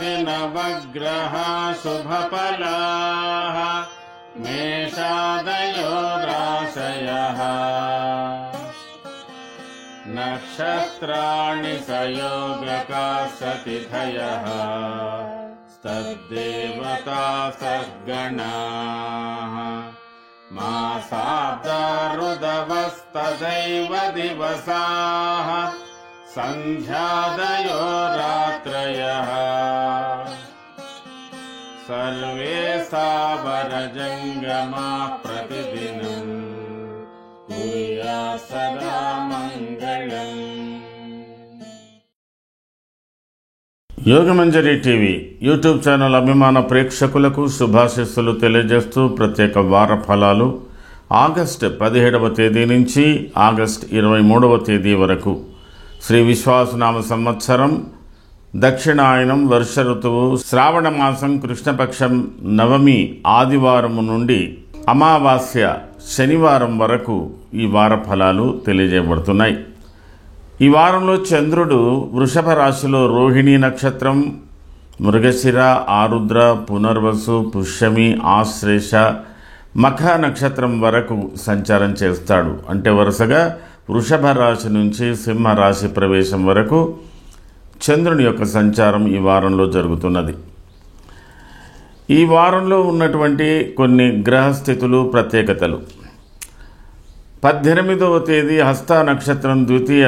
आदित्यादिनवग्रह शुभफलाः मेषादयो राशयः नक्षत्राणि सयोगकाशतिथयः तद्देवता सद्गणाः मासाब्दारुदवस्तदैव दिवसाः सन्ध्यादयो रात्रयः सर्वे सावरजङ्गमा प्रतिदिनं कुर्यात् सदा मङ्गलम्। యోగమంజరి టీవీ యూట్యూబ్ ఛానల్ అభిమాన ప్రేక్షకులకు శుభాశీస్సులు తెలియజేస్తూ ప్రత్యేక వార ఫలాలు ఆగస్టు 17వ తేదీ నుంచి ఆగస్టు 23వ తేదీ వరకు శ్రీ విశ్వాసనామ సంవత్సరం దక్షిణాయనం వర్ష ఋతువు శ్రావణ మాసం కృష్ణపక్షం నవమి ఆదివారము నుండి అమావాస్య శనివారం వరకు ఈ వార ఫలాలు తెలియజేయబడుతున్నాయి. ఈ వారంలో చంద్రుడు వృషభ రాశిలో రోహిణీ నక్షత్రం, మృగశిర, ఆరుద్ర, పునర్వసు, పుష్యమి, ఆశ్లేష, మఖ నక్షత్రం వరకు సంచారం చేస్తాడు. అంటే వరుసగా వృషభ రాశి నుంచి సింహ రాశి ప్రవేశం వరకు చంద్రుని యొక్క సంచారం ఈ వారంలో జరుగుతున్నది. ఈ వారంలో ఉన్నటువంటి కొన్ని గ్రహస్థితులు ప్రత్యేకతలు. 18వ తేదీ హస్త నక్షత్రం ద్వితీయ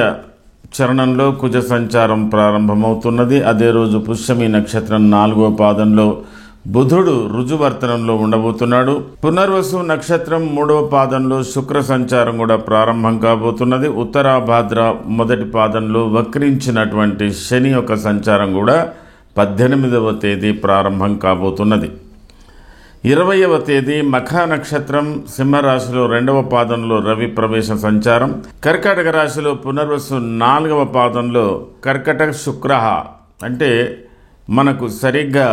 చరణంలో కుజ సంచారం ప్రారంభమవుతున్నది. అదే రోజు పుష్యమి నక్షత్రం 4వ పాదంలో బుధుడు రుజువర్తనంలో ఉండబోతున్నాడు. పునర్వసు నక్షత్రం 3వ పాదంలో శుక్ర సంచారం కూడా ప్రారంభం కాబోతున్నది. ఉత్తరాభాద్ర మొదటి పాదంలో వక్రించినటువంటి శని యొక్క సంచారం కూడా 18వ తేదీ ప్రారంభం కాబోతున్నది. 20వ తేదీ మఖ నక్షత్రం సింహరాశిలో 2వ పాదంలో రవి ప్రవేశ సంచారం, కర్కాటక రాశిలో పునర్వసు 4వ పాదంలో కర్కటక శుక్ర, అంటే మనకు సరిగ్గా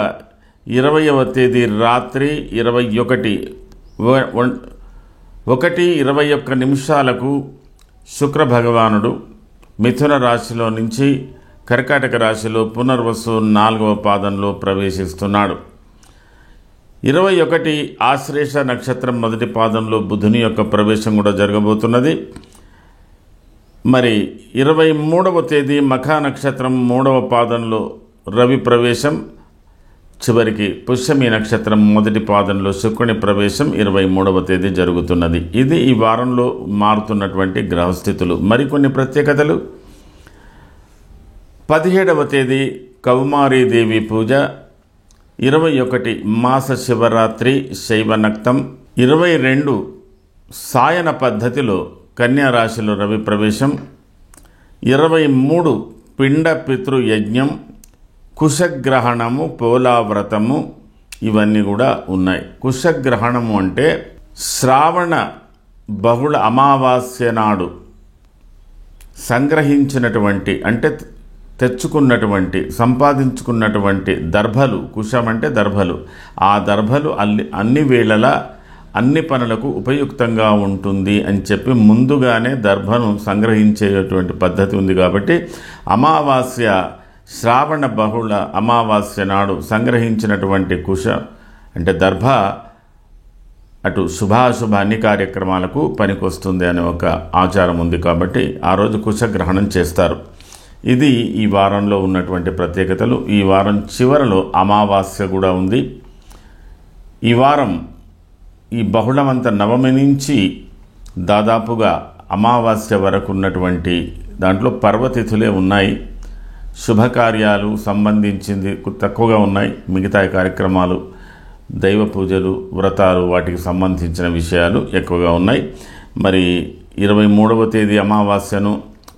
20వ తేదీ రాత్రి 1:21 శుక్ర భగవానుడు మిథున రాశిలో నుంచి కర్కాటక రాశిలో పునర్వసు 4వ పాదంలో ప్రవేశిస్తున్నాడు. 21 ఆశ్లేష నక్షత్రం మొదటి పాదంలో బుధుని యొక్క ప్రవేశం కూడా జరగబోతున్నది. మరి 23వ తేదీ మఖ నక్షత్రం 3వ పాదంలో రవి ప్రవేశం, చివరికి పుష్యమి నక్షత్రం మొదటి పాదంలో శుక్రుని ప్రవేశం 23వ తేదీ జరుగుతున్నది. ఇది ఈ వారంలో మారుతున్నటువంటి గ్రహస్థితులు. మరికొన్ని ప్రత్యేకతలు. 17వ తేదీ కౌమారీదేవి పూజ, 21 మాస శివరాత్రి శైవనక్తం, 22 సాయన పద్ధతిలో కన్యా రాశిలో రవి ప్రవేశం, 23 పిండ పితృయజ్ఞం, కుశగ్రహణము, పోలావ్రతము, ఇవన్నీ కూడా ఉన్నాయి. కుశగ్రహణము అంటే శ్రావణ బహుళ అమావాస్య నాడు సంగ్రహించినటువంటి, అంటే తెచ్చుకున్నటువంటి, సంపాదించుకున్నటువంటి దర్భలు, కుశం అంటే దర్భలు, ఆ దర్భలు అన్ని వేళలా అన్ని పనులకు ఉపయుక్తంగా ఉంటుంది అని చెప్పి ముందుగానే దర్భను సంగ్రహించేటువంటి పద్ధతి ఉంది. కాబట్టి అమావాస్య శ్రావణ బహుళ అమావాస్య నాడు సంగ్రహించినటువంటి కుశ అంటే దర్భ అటు శుభాశుభ అన్ని కార్యక్రమాలకు పనికొస్తుంది అనే ఒక ఆచారం ఉంది. కాబట్టి ఆ రోజు కుశగ్రహణం చేస్తారు. ఇది ఈ వారంలో ఉన్నటువంటి ప్రత్యేకతలు. ఈ వారం చివరలో అమావాస్య కూడా ఉంది. ఈ వారం ఈ బహుళమంత నవమి నుంచి దాదాపుగా అమావాస్య వరకు ఉన్నటువంటి దాంట్లో పర్వతిథులే ఉన్నాయి. శుభకార్యాలు సంబంధించింది తక్కువగా ఉన్నాయి. మిగతా కార్యక్రమాలు, దైవ పూజలు, వ్రతాలు, వాటికి సంబంధించిన విషయాలు ఎక్కువగా ఉన్నాయి. మరి 23వ తేదీ అమావాస్యను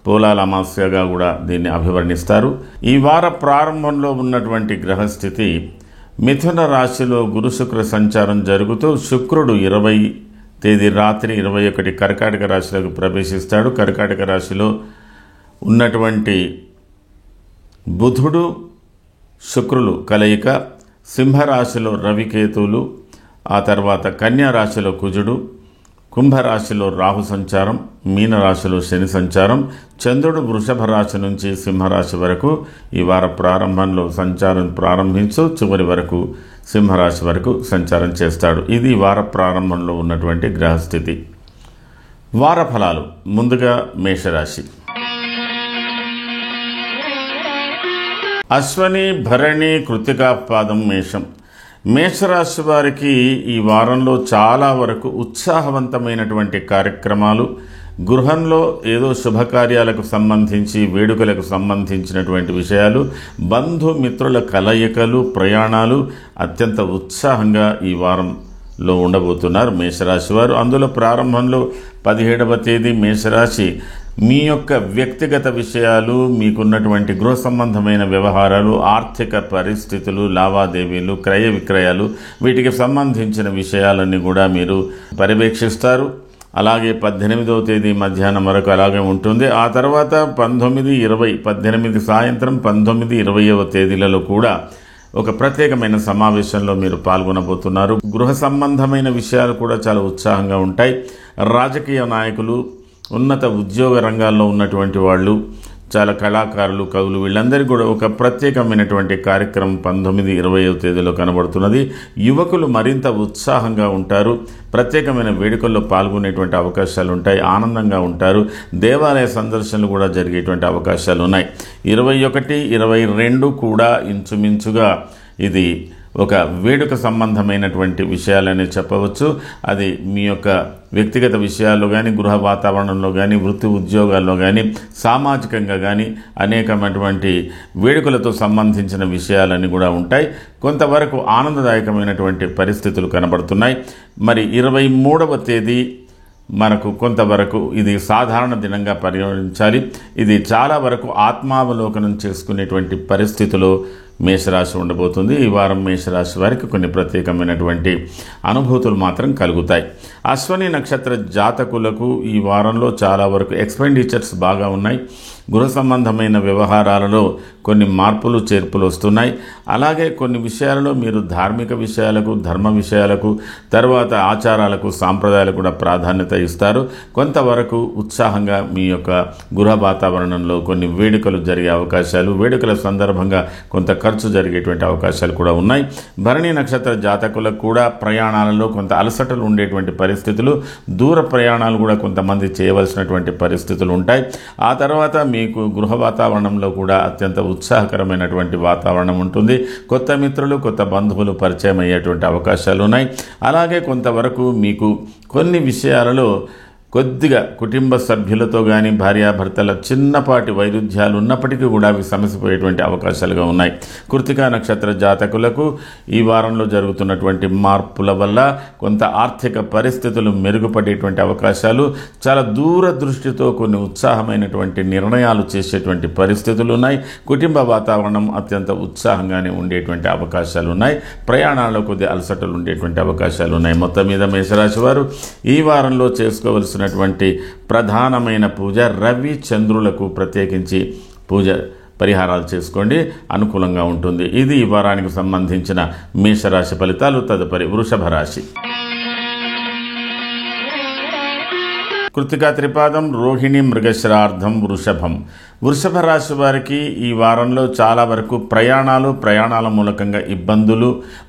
పోలాల అమావాస్యగా కూడా దీన్ని అభివర్ణిస్తారు. ఈ వార ప్రారంభంలో ఉన్నటువంటి గ్రహస్థితి మిథున రాశిలో గురు శుక్ర సంచారం జరుగుతూ శుక్రుడు 20 తేదీ రాత్రి 21 కర్కాటక రాశిలోకి ప్రవేశిస్తాడు. కర్కాటక రాశిలో ఉన్నటువంటి బుధుడు శుక్రులు కలయిక, సింహరాశిలో రవికేతువులు, ఆ తర్వాత కన్యా రాశిలో కుజుడు, కుంభరాశిలో రాహు సంచారం, మీనరాశిలో శని సంచారం, చంద్రుడు వృషభ రాశి నుంచి సింహరాశి వరకు ఈ వార ప్రారంభంలో సంచారం ప్రారంభించు చివరి వరకు సింహరాశి వరకు సంచారం చేస్తాడు. ఇది వార ప్రారంభంలో ఉన్నటువంటి గ్రహస్థితి. వార ఫలాలు. ముందుగా మేషరాశి. అశ్వని, భరణి, కృత్తికా పాదం మేషం. మేషరాశి వారికి ఈ వారంలో చాలా వరకు ఉత్సాహవంతమైనటువంటి కార్యక్రమాలు, గృహంలో ఏదో శుభకార్యాలకు సంబంధించి వేడుకలకు సంబంధించినటువంటి విషయాలు, బంధుమిత్రుల కలయికలు, ప్రయాణాలు అత్యంత ఉత్సాహంగా ఈ వారంలో ఉండబోతున్నారు మేషరాశి వారు. అందులో ప్రారంభంలో 17వ తేదీ మేషరాశి మీ యొక్క వ్యక్తిగత విషయాలు, మీకున్నటువంటి గృహ సంబంధమైన వ్యవహారాలు, ఆర్థిక పరిస్థితులు, లావాదేవీలు, క్రయ విక్రయాలు, వీటికి సంబంధించిన విషయాలన్నీ కూడా మీరు పర్యవేక్షిస్తారు. అలాగే 18వ తేదీ మధ్యాహ్నం వరకు అలాగే ఉంటుంది. ఆ తర్వాత 19, 20, 18 సాయంత్రం 19, 20వ తేదీలలో కూడా ఒక ప్రత్యేకమైన సమావేశంలో మీరు పాల్గొనబోతున్నారు. గృహ సంబంధమైన విషయాలు కూడా చాలా ఉత్సాహంగా ఉంటాయి. రాజకీయ నాయకులు, ఉన్నత ఉద్యోగ రంగాల్లో ఉన్నటువంటి వాళ్ళు, చాలా కళాకారులు, కవులు, వీళ్ళందరికీ కూడా ఒక ప్రత్యేకమైనటువంటి కార్యక్రమం 19, 20వ తేదీలో కనబడుతున్నది. యువకులు మరింత ఉత్సాహంగా ఉంటారు. ప్రత్యేకమైన వేడుకల్లో పాల్గొనేటువంటి అవకాశాలు ఉంటాయి. ఆనందంగా ఉంటారు. దేవాలయ సందర్శనలు కూడా జరిగేటువంటి అవకాశాలు ఉన్నాయి. 21, 22 కూడా ఇంచుమించుగా ఇది ఒక వేడుక సంబంధమైనటువంటి విషయాలని చెప్పవచ్చు. అది మీ యొక్క వ్యక్తిగత విషయాల్లో కానీ, గృహ వాతావరణంలో కానీ, వృత్తి ఉద్యోగాల్లో కానీ, సామాజికంగా కానీ అనేకమైనటువంటి వేడుకలతో సంబంధించిన విషయాలన్నీ కూడా ఉంటాయి. కొంతవరకు ఆనందదాయకమైనటువంటి పరిస్థితులు కనబడుతున్నాయి. మరి 23వ తేదీ మనకు కొంతవరకు ఇది సాధారణ దినంగా పరిగణించాలి. ఇది చాలా వరకు ఆత్మావలోకనం చేసుకునేటువంటి పరిస్థితిలో మేషరాశి ఉండబోతుంది. ఈ వారం మేషరాశి వారికి కొన్ని ప్రత్యేకమైనటువంటి అనుభూతులు మాత్రం కలుగుతాయి. అశ్వని నక్షత్ర జాతకులకు ఈ వారంలో చాలా వరకు ఎక్స్పెండిచర్స్ బాగా ఉన్నాయి. గృహ సంబంధమైన వ్యవహారాలలో కొన్ని మార్పులు చేర్పులు వస్తున్నాయి. అలాగే కొన్ని విషయాలలో మీరు ధార్మిక విషయాలకు, ధర్మ విషయాలకు, తర్వాత ఆచారాలకు, సాంప్రదాయాలకు కూడా ప్రాధాన్యత ఇస్తారు. కొంతవరకు ఉత్సాహంగా మీ యొక్క గృహ వాతావరణంలో కొన్ని వేడుకలు జరిగే అవకాశాలు, వేడుకల సందర్భంగా కొంత ఖర్చు జరిగేటువంటి అవకాశాలు కూడా ఉన్నాయి. భరణి నక్షత్ర జాతకులకు కూడా ప్రయాణాలలో కొంత అలసటలు ఉండేటువంటి పరిస్థితులు, దూర ప్రయాణాలు కూడా కొంతమంది చేయవలసినటువంటి పరిస్థితులు ఉంటాయి. ఆ తర్వాత మీకు గృహ వాతావరణంలో కూడా అత్యంత ఉత్సాహకరమైనటువంటి వాతావరణం ఉంటుంది. కొత్త మిత్రులు, కొత్త బంధువులు పరిచయం అయ్యేటువంటి అవకాశాలు ఉన్నాయి. అలాగే కొంతవరకు మీకు కొన్ని విషయాలలో కొద్దిగా కుటుంబ సభ్యులతో కానీ, భార్యాభర్తల చిన్నపాటి వైరుధ్యాలు ఉన్నప్పటికీ కూడా అవి సమసిపోయేటువంటి అవకాశాలుగా ఉన్నాయి. కృత్తికా నక్షత్ర జాతకులకు ఈ వారంలో జరుగుతున్నటువంటి మార్పుల వల్ల కొంత ఆర్థిక పరిస్థితులు మెరుగుపడేటువంటి అవకాశాలు, చాలా దూరదృష్టితో కొన్ని ఉత్సాహమైనటువంటి నిర్ణయాలు చేసేటువంటి పరిస్థితులు ఉన్నాయి. కుటుంబ వాతావరణం అత్యంత ఉత్సాహంగానే ఉండేటువంటి అవకాశాలు ఉన్నాయి. ప్రయాణాల్లో కొద్ది అలసటలు ఉండేటువంటి అవకాశాలు ఉన్నాయి. మొత్తం మీద మేషరాశి వారు ఈ వారంలో చేసుకోవలసిన ప్రధానమైన పూజ రవి చంద్రులకు ప్రత్యేకించి పూజ పరిహారాలు చేసుకోండి, అనుకూలంగా ఉంటుంది. ఇది ఈ వారానికి సంబంధించిన మేషరాశి ఫలితాలు. తదుపరి వృషభ రాశి. కృత్తికా త్రిపాదం, రోహిణి, మృగశిరార్థం, వృషభం. వృషభ రాశి వారికి ఈ వారంలో చాలా వరకు ప్రయాణాల మూలకంగా ఇబ్బందులు,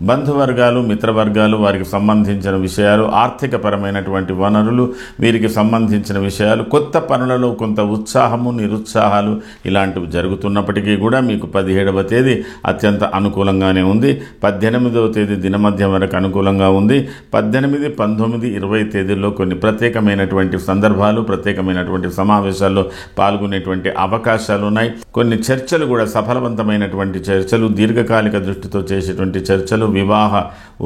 బంధువర్గాలు, మిత్రవర్గాలు, వారికి సంబంధించిన విషయాలు, ఆర్థికపరమైనటువంటి వనరులు, వీరికి సంబంధించిన విషయాలు, కొత్త పనులలో కొంత ఉత్సాహము, నిరుత్సాహాలు ఇలాంటివి జరుగుతున్నప్పటికీ కూడా మీకు 17వ తేదీ అత్యంత అనుకూలంగానే ఉంది. 18వ తేదీ దినమధ్యం వరకు అనుకూలంగా ఉంది. 18, 19, 20 తేదీల్లో కొన్ని ప్రత్యేకమైనటువంటి సందర్భాలు, ప్రత్యేకమైనటువంటి సమావేశాల్లో పాల్గొనేటువంటి అవకాశాలు ఉన్నాయి. కొన్ని చర్చలు కూడా సఫలవంతమైనటువంటి చర్చలు, దీర్ఘకాలిక దృష్టితో చేసేటువంటి చర్చలు, వివాహ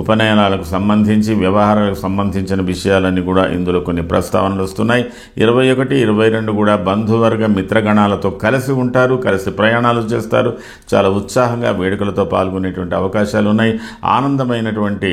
ఉపనయనాలకు సంబంధించి, వ్యవహారాలకు సంబంధించిన విషయాలన్నీ కూడా ఇందులో కొన్ని ప్రస్తావనలు వస్తున్నాయి. 21, 22 కూడా బంధువర్గ మిత్రగణాలతో కలిసి ఉంటారు, కలిసి ప్రయాణాలు చేస్తారు. చాలా ఉత్సాహంగా వేడుకలతో పాల్గొనేటువంటి అవకాశాలు ఉన్నాయి. ఆనందమైనటువంటి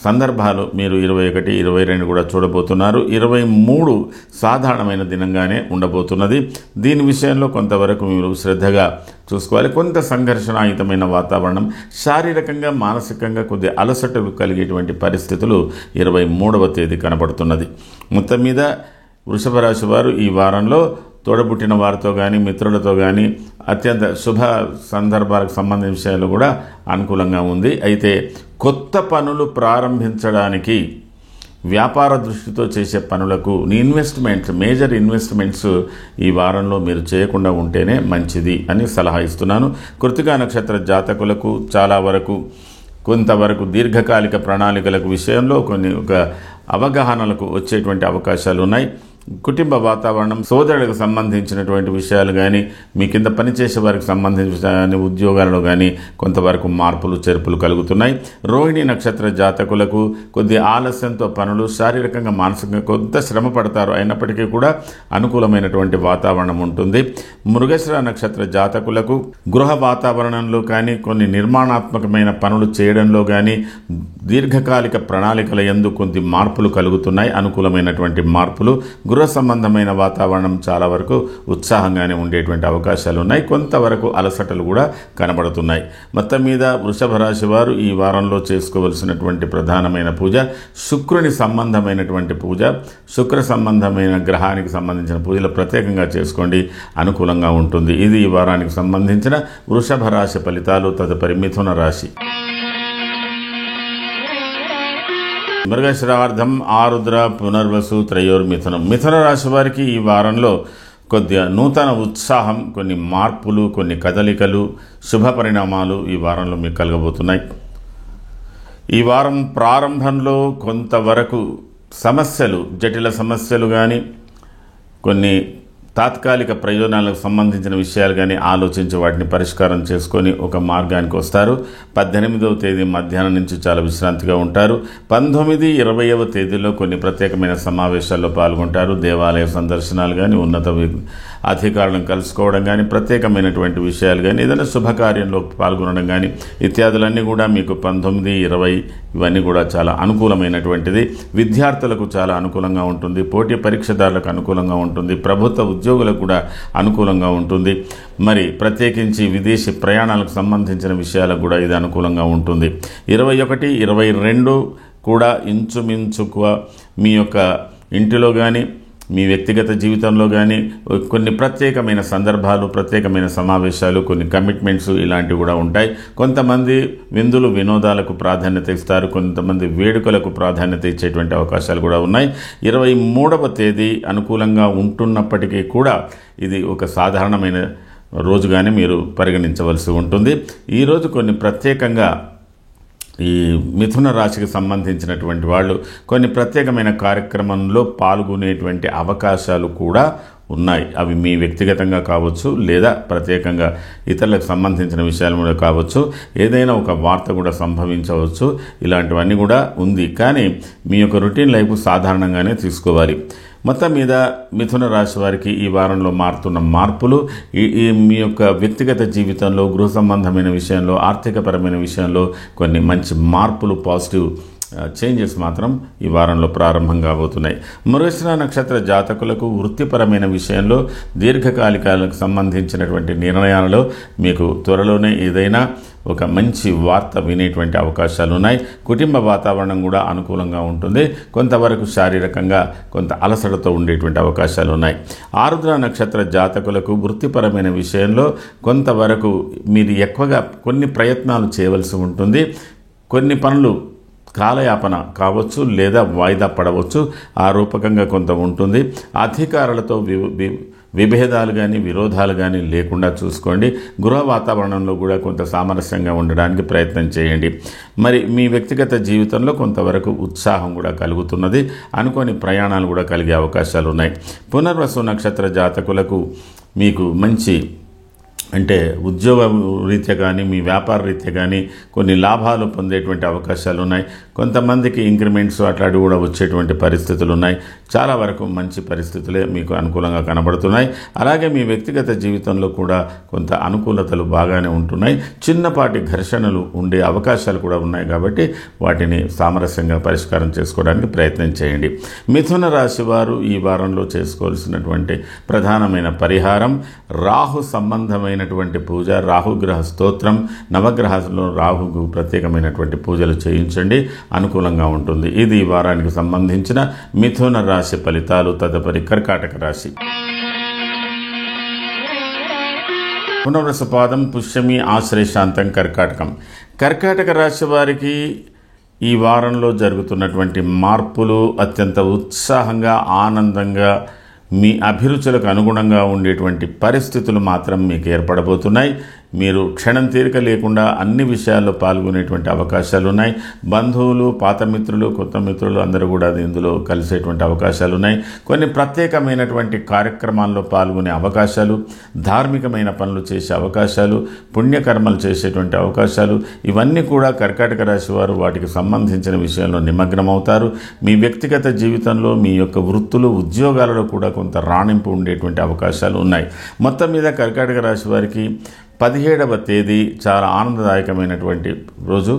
సందర్భాలు మీరు 21, 22 కూడా చూడబోతున్నారు. 23 సాధారణమైన దినంగానే ఉండబోతున్నది. దీని విషయంలో కొంతవరకు మీరు శ్రద్ధగా చూసుకోవాలి. కొంత సంఘర్షణాయుతమైన వాతావరణం, శారీరకంగా మానసికంగా కొద్ది అలసటలు కలిగేటువంటి పరిస్థితులు 23వ తేదీ కనబడుతున్నది. మొత్తం మీద వృషభ రాశి వారు ఈ వారంలో తోడబుట్టిన వారితో కానీ మిత్రులతో కానీ అత్యంత శుభ సందర్భాలకు సంబంధించిన విషయాలు కూడా అనుకూలంగా ఉంది. అయితే కొత్త పనులు ప్రారంభించడానికి వ్యాపార దృష్టితో చేసే పనులకు మేజర్ ఇన్వెస్ట్మెంట్స్ ఈ వారంలో మీరు చేయకుండా ఉంటేనే మంచిది అని సలహా ఇస్తున్నాను. కృత్తికా నక్షత్ర జాతకులకు చాలా వరకు కొంతవరకు దీర్ఘకాలిక ప్రణాళికలకు విషయంలో ఒక అవగాహనలకు వచ్చేటువంటి అవకాశాలు ఉన్నాయి. కుటుంబ వాతావరణం, సోదరులకు సంబంధించినటువంటి విషయాలు కానీ, మీ కింద పనిచేసే వారికి సంబంధించిన ఉద్యోగాలలో కానీ కొంతవరకు మార్పులు చేర్పులు కలుగుతున్నాయి. రోహిణి నక్షత్ర జాతకులకు కొద్ది ఆలస్యంతో పనులు, శారీరకంగా మానసికంగా కొంత శ్రమ పడతారు, అయినప్పటికీ కూడా అనుకూలమైనటువంటి వాతావరణం ఉంటుంది. మృగశిర నక్షత్ర జాతకులకు గృహ వాతావరణంలో కానీ, కొన్ని నిర్మాణాత్మకమైన పనులు చేయడంలో కానీ, దీర్ఘకాలిక ప్రణాళికల యందు కొద్ది మార్పులు కలుగుతున్నాయి. అనుకూలమైనటువంటి మార్పులు. గృహ సంబంధమైన వాతావరణం చాలా వరకు ఉత్సాహంగానే ఉండేటువంటి అవకాశాలు ఉన్నాయి. కొంతవరకు అలసటలు కూడా కనబడుతున్నాయి. మొత్తం మీద వృషభ రాశి వారు ఈ వారంలో చేసుకోవలసినటువంటి ప్రధానమైన పూజ శుక్రుని సంబంధమైనటువంటి పూజ. శుక్ర సంబంధమైన గ్రహానికి సంబంధించిన పూజలు ప్రత్యేకంగా చేసుకోండి, అనుకూలంగా ఉంటుంది. ఇది ఈ వారానికి సంబంధించిన వృషభ రాశి ఫలితాలు. తదుపరి మిథున రాశి. మృగశిరార్థం, ఆరుద్ర, పునర్వసు, త్రయోర్మిథునం. మిథున రాశి వారికి ఈ వారంలో కొద్దిగా నూతన ఉత్సాహం, కొన్ని మార్పులు, కొన్ని కదలికలు, శుభ పరిణామాలు ఈ వారంలో మీకు కలగబోతున్నాయి. ఈ వారం ప్రారంభంలో కొంతవరకు సమస్యలు, జటిల సమస్యలు కానీ, కొన్ని తాత్కాలిక ప్రయోజనాలకు సంబంధించిన విషయాలు కానీ ఆలోచించి వాటిని పరిష్కారం చేసుకొని ఒక మార్గానికి వస్తారు. 18వ తేదీ మధ్యాహ్నం నుంచి చాలా విశ్రాంతిగా ఉంటారు. 19, 20వ తేదీలో కొన్ని ప్రత్యేకమైన సమావేశాల్లో పాల్గొంటారు. దేవాలయ సందర్శనాలు కానీ, ఉన్నత అధికారులను కలుసుకోవడం కానీ, ప్రత్యేకమైనటువంటి విషయాలు కానీ, ఏదైనా శుభకార్యంలో పాల్గొనడం కానీ ఇత్యాదులన్నీ కూడా మీకు 19, 20 ఇవన్నీ కూడా చాలా అనుకూలమైనటువంటిది. విద్యార్థులకు చాలా అనుకూలంగా ఉంటుంది. పోటీ పరీక్షదారులకు అనుకూలంగా ఉంటుంది. ప్రభుత్వ ఉద్యోగులకు కూడా అనుకూలంగా ఉంటుంది. మరి ప్రత్యేకించి విదేశీ ప్రయాణాలకు సంబంధించిన విషయాలకు కూడా ఇది అనుకూలంగా ఉంటుంది. 21, 22 కూడా ఇంచుమించుగా మీ యొక్క ఇంటిలో కానీ, మీ వ్యక్తిగత జీవితంలో కానీ కొన్ని ప్రత్యేకమైన సందర్భాలు, ప్రత్యేకమైన సమావేశాలు, కొన్ని కమిట్మెంట్స్ ఇలాంటివి కూడా ఉంటాయి. కొంతమంది విందులు, వినోదాలకు ప్రాధాన్యత ఇస్తారు. కొంతమంది వేడుకలకు ప్రాధాన్యత ఇచ్చేటువంటి అవకాశాలు కూడా ఉన్నాయి. 23వ తేదీ అనుకూలంగా ఉంటున్నప్పటికీ కూడా ఇది ఒక సాధారణమైన రోజుగానే మీరు పరిగణించవలసి ఉంటుంది. ఈరోజు కొన్ని ప్రత్యేకంగా ఈ మిథున రాశికి సంబంధించినటువంటి వాళ్ళు కొన్ని ప్రత్యేకమైన కార్యక్రమంలో పాల్గొనేటువంటి అవకాశాలు కూడా ఉన్నాయి. అవి మీ వ్యక్తిగతంగా కావచ్చు, లేదా ప్రత్యేకంగా ఇతరులకు సంబంధించిన విషయాలు కూడా కావచ్చు. ఏదైనా ఒక వార్త కూడా సంభవించవచ్చు. ఇలాంటివన్నీ కూడా ఉంది. కానీ మీ యొక్క రొటీన్ లైఫ్ సాధారణంగానే తీసుకోవాలి. మొత్తం మీద మిథున రాశి వారికి ఈ వారంలో మారుతున్న మార్పులు మీ యొక్క వ్యక్తిగత జీవితంలో, గృహ సంబంధమైన విషయంలో, ఆర్థికపరమైన విషయంలో కొన్ని మంచి మార్పులు, పాజిటివ్ చేంజెస్ మాత్రం ఈ వారంలో ప్రారంభం కాబోతున్నాయి. మృగశిర నక్షత్ర జాతకులకు వృత్తిపరమైన విషయంలో, దీర్ఘకాలికాలకు సంబంధించినటువంటి నిర్ణయాలలో మీకు త్వరలోనే ఏదైనా ఒక మంచి వార్త వినేటువంటి అవకాశాలు ఉన్నాయి. కుటుంబ వాతావరణం కూడా అనుకూలంగా ఉంటుంది. కొంతవరకు శారీరకంగా కొంత అలసటతో ఉండేటువంటి అవకాశాలు ఉన్నాయి. ఆరుద్ర నక్షత్ర జాతకులకు వృత్తిపరమైన విషయంలో కొంతవరకు మీరు ఎక్కువగా కొన్ని ప్రయత్నాలు చేయవలసి ఉంటుంది. కొన్ని పనులు కాలయాపన కావచ్చు, లేదా వాయిదా పడవచ్చు. ఆ రూపకంగా కొంత ఉంటుంది. అధికారులతో విభేదాలు కానీ, విరోధాలు కానీ లేకుండా చూసుకోండి. గృహ వాతావరణంలో కూడా కొంత సామరస్యంగా ఉండడానికి ప్రయత్నం చేయండి. మరి మీ వ్యక్తిగత జీవితంలో కొంతవరకు ఉత్సాహం కూడా కలుగుతున్నది. అనుకోని ప్రయాణాలు కూడా కలిగే అవకాశాలు ఉన్నాయి. పునర్వసు నక్షత్ర జాతకులకు మీకు మంచి అంటే ఉద్యోగ రీత్యా కానీ మీ వ్యాపార రీత్యా కానీ కొన్ని లాభాలు పొందేటువంటి అవకాశాలు ఉన్నాయి. కొంతమందికి ఇంక్రిమెంట్స్ అట్లాంటివి కూడా వచ్చేటువంటి పరిస్థితులు ఉన్నాయి. చాలా వరకు మంచి పరిస్థితులే మీకు అనుకూలంగా కనబడుతున్నాయి. అలాగే మీ వ్యక్తిగత జీవితంలో కూడా కొంత అనుకూలతలు బాగానే ఉంటున్నాయి. చిన్నపాటి ఘర్షణలు ఉండే అవకాశాలు కూడా ఉన్నాయి కాబట్టి వాటిని సామరస్యంగా పరిష్కారం చేసుకోవడానికి ప్రయత్నం చేయండి. మిథున రాశి వారు ఈ వారంలో చేసుకోవాల్సినటువంటి ప్రధానమైన పరిహారం రాహు సంబంధమైనటువంటి పూజ, రాహుగ్రహ స్తోత్రం, నవగ్రహాలలో రాహుకు ప్రత్యేకమైనటువంటి పూజలు చేయించండి, అనుకూలంగా ఉంటుంది. ఇది ఈ వారానికి సంబంధించిన మిథున రాశి ఫలితాలు. తదుపరి కర్కాటక రాశి. పునర్వసపాదం, పుష్యమి, ఆశ్లేషాంతం, కర్కాటకం. కర్కాటక రాశి వారికి ఈ వారంలో జరుగుతున్నటువంటి మార్పులు అత్యంత ఉత్సాహంగా, ఆనందంగా, మీ అభిరుచులకు అనుగుణంగా ఉండేటువంటి పరిస్థితులు మాత్రం మీకు ఏర్పడబోతున్నాయి. మీరు క్షణం తీరిక లేకుండా అన్ని విషయాల్లో పాల్గొనేటువంటి అవకాశాలు ఉన్నాయి. బంధువులు, పాత మిత్రులు, కొత్త మిత్రులు అందరూ కూడా ఇందులో కలిసేటువంటి అవకాశాలు ఉన్నాయి. కొన్ని ప్రత్యేకమైనటువంటి కార్యక్రమాల్లో పాల్గొనే అవకాశాలు, ధార్మికమైన పనులు చేసే అవకాశాలు, పుణ్యకర్మలు చేసేటువంటి అవకాశాలు, ఇవన్నీ కూడా కర్కాటక రాశి వారు వాటికి సంబంధించిన విషయంలో నిమగ్నమవుతారు. మీ వ్యక్తిగత జీవితంలో మీ యొక్క వృత్తులు, ఉద్యోగాలలో కూడా కొంత రాణింపు ఉండేటువంటి అవకాశాలు ఉన్నాయి. మొత్తం మీద కర్కాటక రాశి వారికి 17వ తేదీ చాలా ఆనందదాయకమైనటువంటి రోజు.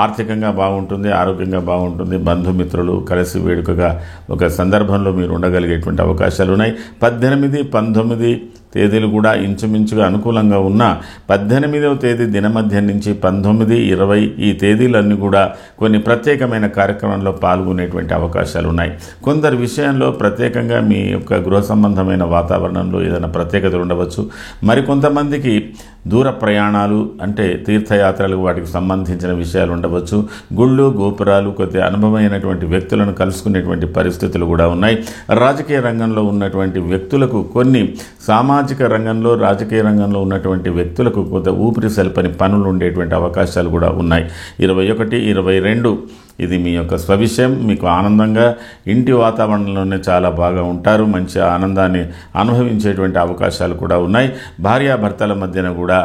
ఆర్థికంగా బాగుంటుంది, ఆరోగ్యంగా బాగుంటుంది. బంధుమిత్రులు కలిసి వేడుకగా ఒక సందర్భంలో మీరు ఉండగలిగేటువంటి అవకాశాలు ఉన్నాయి. 18, 19 తేదీలు కూడా ఇంచుమించుగా అనుకూలంగా ఉన్న 18వ తేదీ దినమధ్యం నుంచి 19, 20 ఈ తేదీలన్నీ కూడా కొన్ని ప్రత్యేకమైన కార్యక్రమంలో పాల్గొనేటువంటి అవకాశాలు ఉన్నాయి. కొందరి విషయంలో ప్రత్యేకంగా మీ యొక్క గృహ సంబంధమైన వాతావరణంలో ఏదైనా ప్రత్యేకత ఉండవచ్చు. మరికొంతమందికి దూర ప్రయాణాలు అంటే తీర్థయాత్రలకు వాటికి సంబంధించిన విషయాలు ఉండవచ్చు. గుళ్ళు, గోపురాలు, కొద్ది అనుభవమైనటువంటి వ్యక్తులను కలుసుకునేటువంటి పరిస్థితులు కూడా ఉన్నాయి. రాజకీయ రంగంలో ఉన్నటువంటి వ్యక్తులకు కొన్ని సామాజిక రంగంలో, రాజకీయ రంగంలో ఉన్నటువంటి వ్యక్తులకు కొంత ఊపిరి సల్పని పనులు ఉండేటువంటి అవకాశాలు కూడా ఉన్నాయి. 21, 22 ఇది మీ యొక్క స్వవిషయం. మీకు ఆనందంగా ఇంటి వాతావరణంలోనే చాలా బాగా ఉంటారు. మంచి ఆనందాన్ని అనుభవించేటువంటి అవకాశాలు కూడా ఉన్నాయి. భార్యాభర్తల మధ్యన కూడా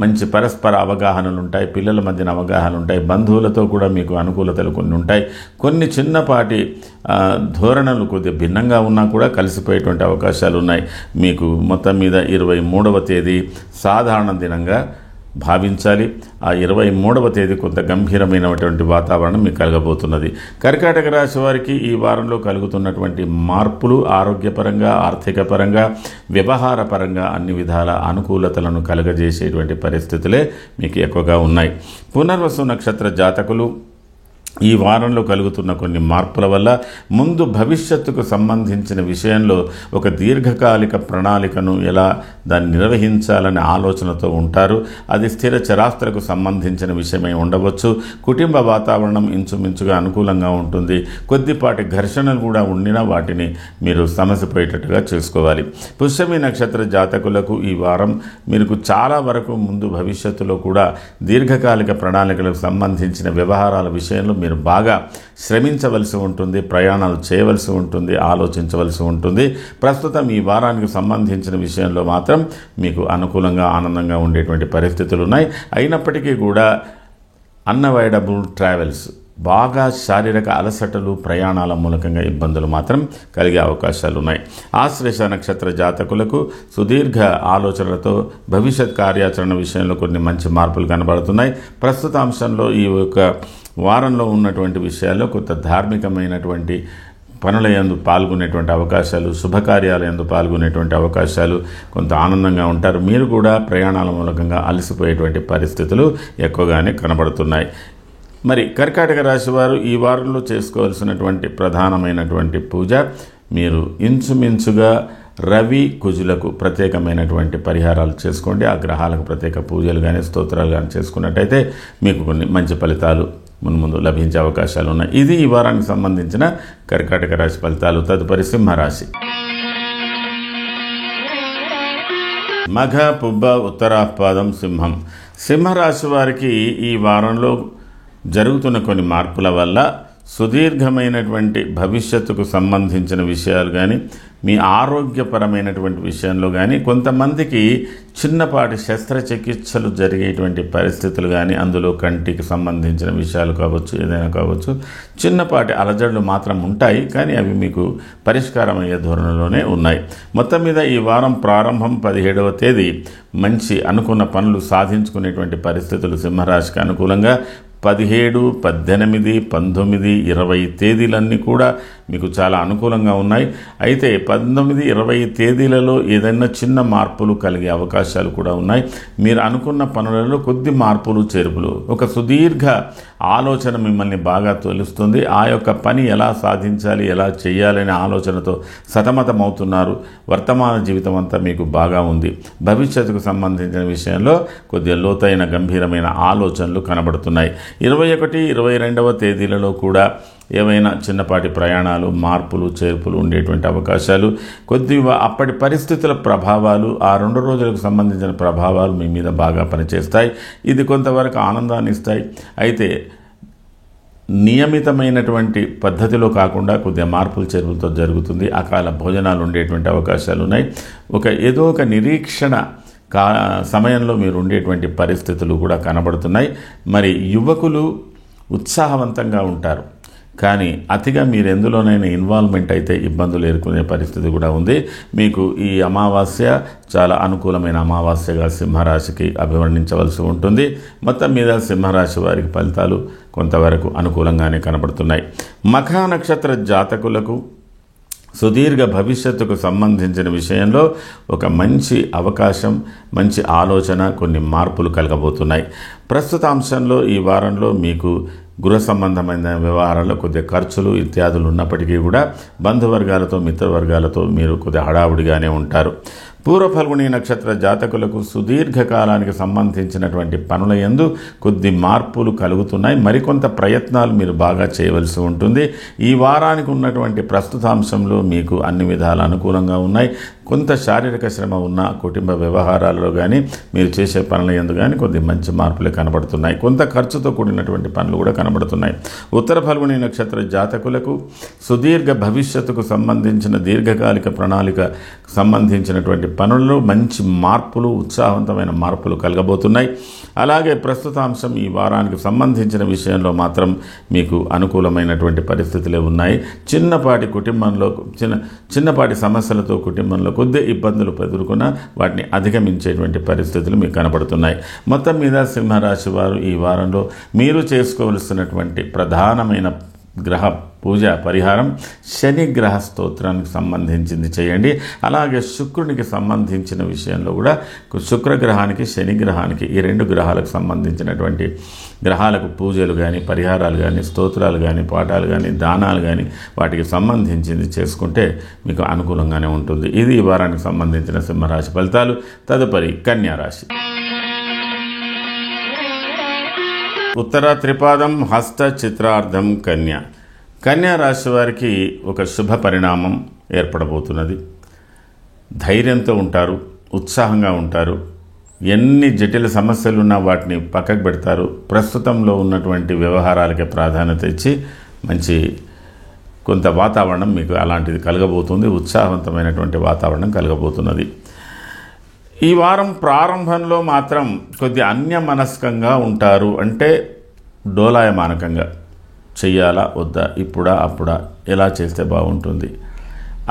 మంచి పరస్పర అవగాహనలు ఉంటాయి. పిల్లల మధ్యన అవగాహనలు ఉంటాయి. బంధువులతో కూడా మీకు అనుకూలతలు కొన్ని ఉంటాయి. కొన్ని చిన్నపాటి ధోరణులు కొద్దిగా భిన్నంగా ఉన్నా కూడా కలిసిపోయేటువంటి అవకాశాలు ఉన్నాయి. మీకు మొత్తం మీద 23వ తేదీ సాధారణ దినంగా భావించాలి. ఆ 23వ తేదీ కొంత గంభీరమైనటువంటి వాతావరణం మీకు కలగబోతున్నది. కర్కాటక రాశి వారికి ఈ వారంలో కలుగుతున్నటువంటి మార్పులు ఆరోగ్యపరంగా, ఆర్థిక పరంగా, వ్యవహార పరంగా అన్ని విధాల అనుకూలతలను కలగజేసేటువంటి పరిస్థితులే మీకు ఎక్కువగా ఉన్నాయి. పునర్వసు నక్షత్ర జాతకులు ఈ వారంలో కలుగుతున్న కొన్ని మార్పుల వల్ల ముందు భవిష్యత్తుకు సంబంధించిన విషయంలో ఒక దీర్ఘకాలిక ప్రణాళికను ఎలా దాన్ని నిర్వహించాలనే ఆలోచనతో ఉంటారు. అది స్థిర చరాస్తులకు సంబంధించిన విషయమై ఉండవచ్చు. కుటుంబ వాతావరణం ఇంచుమించుగా అనుకూలంగా ఉంటుంది. కొద్దిపాటి ఘర్షణలు కూడా ఉండినా వాటిని మీరు సమసిపోయేటట్టుగా చేసుకోవాలి. పుష్యమి నక్షత్ర జాతకులకు ఈ వారం మీకు చాలా వరకు ముందు భవిష్యత్తులో కూడా దీర్ఘకాలిక ప్రణాళికలకు సంబంధించిన వ్యవహారాల విషయంలో మీరు బాగా శ్రమించవలసి ఉంటుంది. ప్రయాణాలు చేయవలసి ఉంటుంది, ఆలోచించవలసి ఉంటుంది. ప్రస్తుతం ఈ వారానికి సంబంధించిన విషయంలో మాత్రం మీకు అనుకూలంగా, ఆనందంగా ఉండేటువంటి పరిస్థితులు ఉన్నాయి. అయినప్పటికీ కూడా అన్అవాయిడబుల్ ట్రావెల్స్, బాగా శారీరక అలసటలు, ప్రయాణాల మూలకంగా ఇబ్బందులు మాత్రం కలిగే అవకాశాలు ఉన్నాయి. ఆశ్లేష నక్షత్ర జాతకులకు సుదీర్ఘ ఆలోచనలతో భవిష్యత్ కార్యాచరణ విషయంలో కొన్ని మంచి మార్పులు కనబడుతున్నాయి. ప్రస్తుత అంశంలో ఈ యొక్క వారంలో ఉన్నటువంటి విషయాల్లో కొంత ధార్మికమైనటువంటి పనుల యందు పాల్గొనేటువంటి అవకాశాలు, శుభకార్యాల యందు పాల్గొనేటువంటి అవకాశాలు, కొంత ఆనందంగా ఉంటారు. మీరు కూడా ప్రయాణాల మూలకంగా అలసిపోయేటువంటి పరిస్థితులు ఎక్కువగానే కనబడుతున్నాయి. మరి కర్కాటక రాశి వారు ఈ వారంలో చేసుకోవాల్సినటువంటి ప్రధానమైనటువంటి పూజ, మీరు ఇంచుమించుగా రవి, కుజులకు ప్రత్యేకమైనటువంటి పరిహారాలు చేసుకోండి. ఆ గ్రహాలకు ప్రత్యేక పూజలు కానీ, స్తోత్రాలు కానీ చేసుకున్నట్టయితే మీకు కొన్ని మంచి ఫలితాలు మున్ముందు లభించే అవకాశాలు ఉన్నాయి. ఇది ఈ వారానికి సంబంధించిన కర్కాటక రాశి ఫలితాలు. తదుపరి సింహరాశి. మఘ, పుబ్బ, ఉత్తరాపాదం, సింహం. సింహరాశి వారికి ఈ వారంలో జరుగుతున్న కొన్ని మార్పుల వల్ల సుదీర్ఘమైనటువంటి భవిష్యత్తుకు సంబంధించిన విషయాలు కానీ, మీ ఆరోగ్యపరమైనటువంటి విషయంలో కానీ, కొంతమందికి చిన్నపాటి శస్త్రచికిత్సలు జరిగేటువంటి పరిస్థితులు కానీ, అందులో కంటికి సంబంధించిన విషయాలు కావచ్చు, ఏదైనా కావచ్చు, చిన్నపాటి అలజడులు మాత్రం ఉంటాయి, కానీ అవి మీకు పరిష్కారం అయ్యే ధోరణిలోనే ఉన్నాయి. మొత్తం మీద ఈ వారం ప్రారంభం 17వ తేదీ మంచి అనుకున్న పనులు సాధించుకునేటువంటి పరిస్థితులు సింహరాశికి అనుకూలంగా 17, 18, 19, 20 తేదీలన్నీ కూడా మీకు చాలా అనుకూలంగా ఉన్నాయి. అయితే 19, 20 తేదీలలో ఏదైనా చిన్న మార్పులు కలిగే అవకాశాలు కూడా ఉన్నాయి. మీరు అనుకున్న పనులలో కొద్ది మార్పులు చేర్పులు, ఒక సుదీర్ఘ ఆలోచన మిమ్మల్ని బాగా తొలుస్తుంది. ఆ యొక్క పని ఎలా సాధించాలి, ఎలా చేయాలనే ఆలోచనతో సతమతమవుతున్నారు. వర్తమాన జీవితం అంతా మీకు బాగా ఉంది. భవిష్యత్తుకు సంబంధించిన విషయంలో కొద్దిగా లోతైన గంభీరమైన ఆలోచనలు కనబడుతున్నాయి. 21, 22వ తేదీలలో కూడా ఏవైనా చిన్నపాటి ప్రయాణాలు, మార్పులు చేర్పులు ఉండేటువంటి అవకాశాలు, కొద్దిగా అప్పటి పరిస్థితుల ప్రభావాలు, ఆ 2 రోజులకు సంబంధించిన ప్రభావాలు మీ మీద బాగా పనిచేస్తాయి. ఇది కొంతవరకు ఆనందాన్ని ఇస్తాయి. అయితే నియమితమైనటువంటి పద్ధతిలో కాకుండా కొద్దిగా మార్పులు చేర్పులతో జరుగుతుంది. అకాల భోజనాలు ఉండేటువంటి అవకాశాలు ఉన్నాయి. ఏదో ఒక నిరీక్షణ సమయంలో మీరు ఉండేటువంటి పరిస్థితులు కూడా కనబడుతున్నాయి. మరి యువకులు ఉత్సాహవంతంగా ఉంటారు, కానీ అతిగా మీరు ఎందులోనైనా ఇన్వాల్వ్మెంట్ అయితే ఇబ్బందులు ఎదుర్కొనే పరిస్థితి కూడా ఉంది. మీకు ఈ అమావాస్య చాలా అనుకూలమైన అమావాస్యగా సింహరాశికి అభివర్ణించవలసి ఉంటుంది. మొత్తం మీద సింహరాశి వారికి ఫలితాలు కొంతవరకు అనుకూలంగానే కనబడుతున్నాయి. మఖ నక్షత్ర జాతకులకు సుదీర్ఘ భవిష్యత్తుకు సంబంధించిన విషయంలో ఒక మంచి అవకాశం, మంచి ఆలోచన, కొన్ని మార్పులు కలగబోతున్నాయి. ప్రస్తుత అంశంలో ఈ వారంలో మీకు గృహ సంబంధమైన వ్యవహారాల్లో కొద్దిగా ఖర్చులు ఇత్యాదులు ఉన్నప్పటికీ కూడా బంధువర్గాలతో, మిత్రవర్గాలతో మీరు కొద్దిగా హడావుడిగానే ఉంటారు. పూర్వ ఫల్గుణి నక్షత్ర జాతకులకు సుదీర్ఘకాలానికి సంబంధించినటువంటి పనుల యందు కొద్ది మార్పులు కలుగుతున్నాయి. మరికొంత ప్రయత్నాలు మీరు బాగా చేయవలసి ఉంటుంది. ఈ వారానికి ఉన్నటువంటి ప్రస్తుతాంశంలో మీకు అన్ని విధాలు అనుకూలంగా ఉన్నాయి. కొంత శారీరక శ్రమ ఉన్న కుటుంబ వ్యవహారాలలో కానీ, మీరు చేసే పనుల యందు కానీ కొద్ది మంచి మార్పులు కనబడుతున్నాయి. కొంత ఖర్చుతో కూడినటువంటి పనులు కూడా కనబడుతున్నాయి. ఉత్తర ఫల్గుణి నక్షత్ర జాతకులకు సుదీర్ఘ భవిష్యత్తుకు సంబంధించిన దీర్ఘకాలిక ప్రణాళిక సంబంధించినటువంటి పనుల్లో మంచి మార్పులు, ఉత్సాహవంతమైన మార్పులు కలగబోతున్నాయి. అలాగే ప్రస్తుతాంశం ఈ వారానికి సంబంధించిన విషయంలో మాత్రం మీకు అనుకూలమైనటువంటి పరిస్థితులే ఉన్నాయి. చిన్నపాటి కుటుంబంలో చిన్నపాటి సమస్యలతో కుటుంబంలో కొద్ది ఇబ్బందులు ఎదుర్కొన్నా వాటిని అధిగమించేటువంటి పరిస్థితులు మీకు కనబడుతున్నాయి. మొత్తం మీద సింహరాశి వారు ఈ వారంలో మీరు చేసుకోవలసినటువంటి ప్రధానమైన గ్రహ పూజ పరిహారం శని గ్రహ స్తోత్రానికి సంబంధించింది చేయండి. అలాగే శుక్రునికి సంబంధించిన విషయంలో కూడా శుక్రగ్రహానికి, శని గ్రహానికి, ఈ 2 గ్రహాలకు సంబంధించినటువంటి గ్రహాలకు పూజలు కానీ, పరిహారాలు కానీ, స్తోత్రాలు కానీ, పాఠాలు కానీ, దానాలు కానీ వాటికి సంబంధించింది చేసుకుంటే మీకు అనుకూలంగానే ఉంటుంది. ఇది ఈ వారానికి సంబంధించిన సింహరాశి ఫలితాలు. తదుపరి కన్యారాశి. ఉత్తర త్రిపాదం, హస్త చిత్రార్థం కన్యా రాశి వారికి ఒక శుభ పరిణామం ఏర్పడబోతున్నది. ధైర్యంతో ఉంటారు, ఉత్సాహంగా ఉంటారు. ఎన్ని జటిల సమస్యలున్నా వాటిని పక్కకు పెడతారు. ప్రస్తుతంలో ఉన్నటువంటి వ్యవహారాలకే ప్రాధాన్యత ఇచ్చి మంచి కొంత వాతావరణం మీకు అలాంటిది కలగబోతుంది. ఉత్సాహవంతమైనటువంటి వాతావరణం కలగబోతున్నది. ఈ వారం ప్రారంభంలో మాత్రం కొద్ది అన్యమనస్కంగా ఉంటారు. అంటే డోలాయమానకంగా చెయ్యాలా వద్దా, ఇప్పుడా అప్పుడా, ఎలా చేస్తే బాగుంటుంది.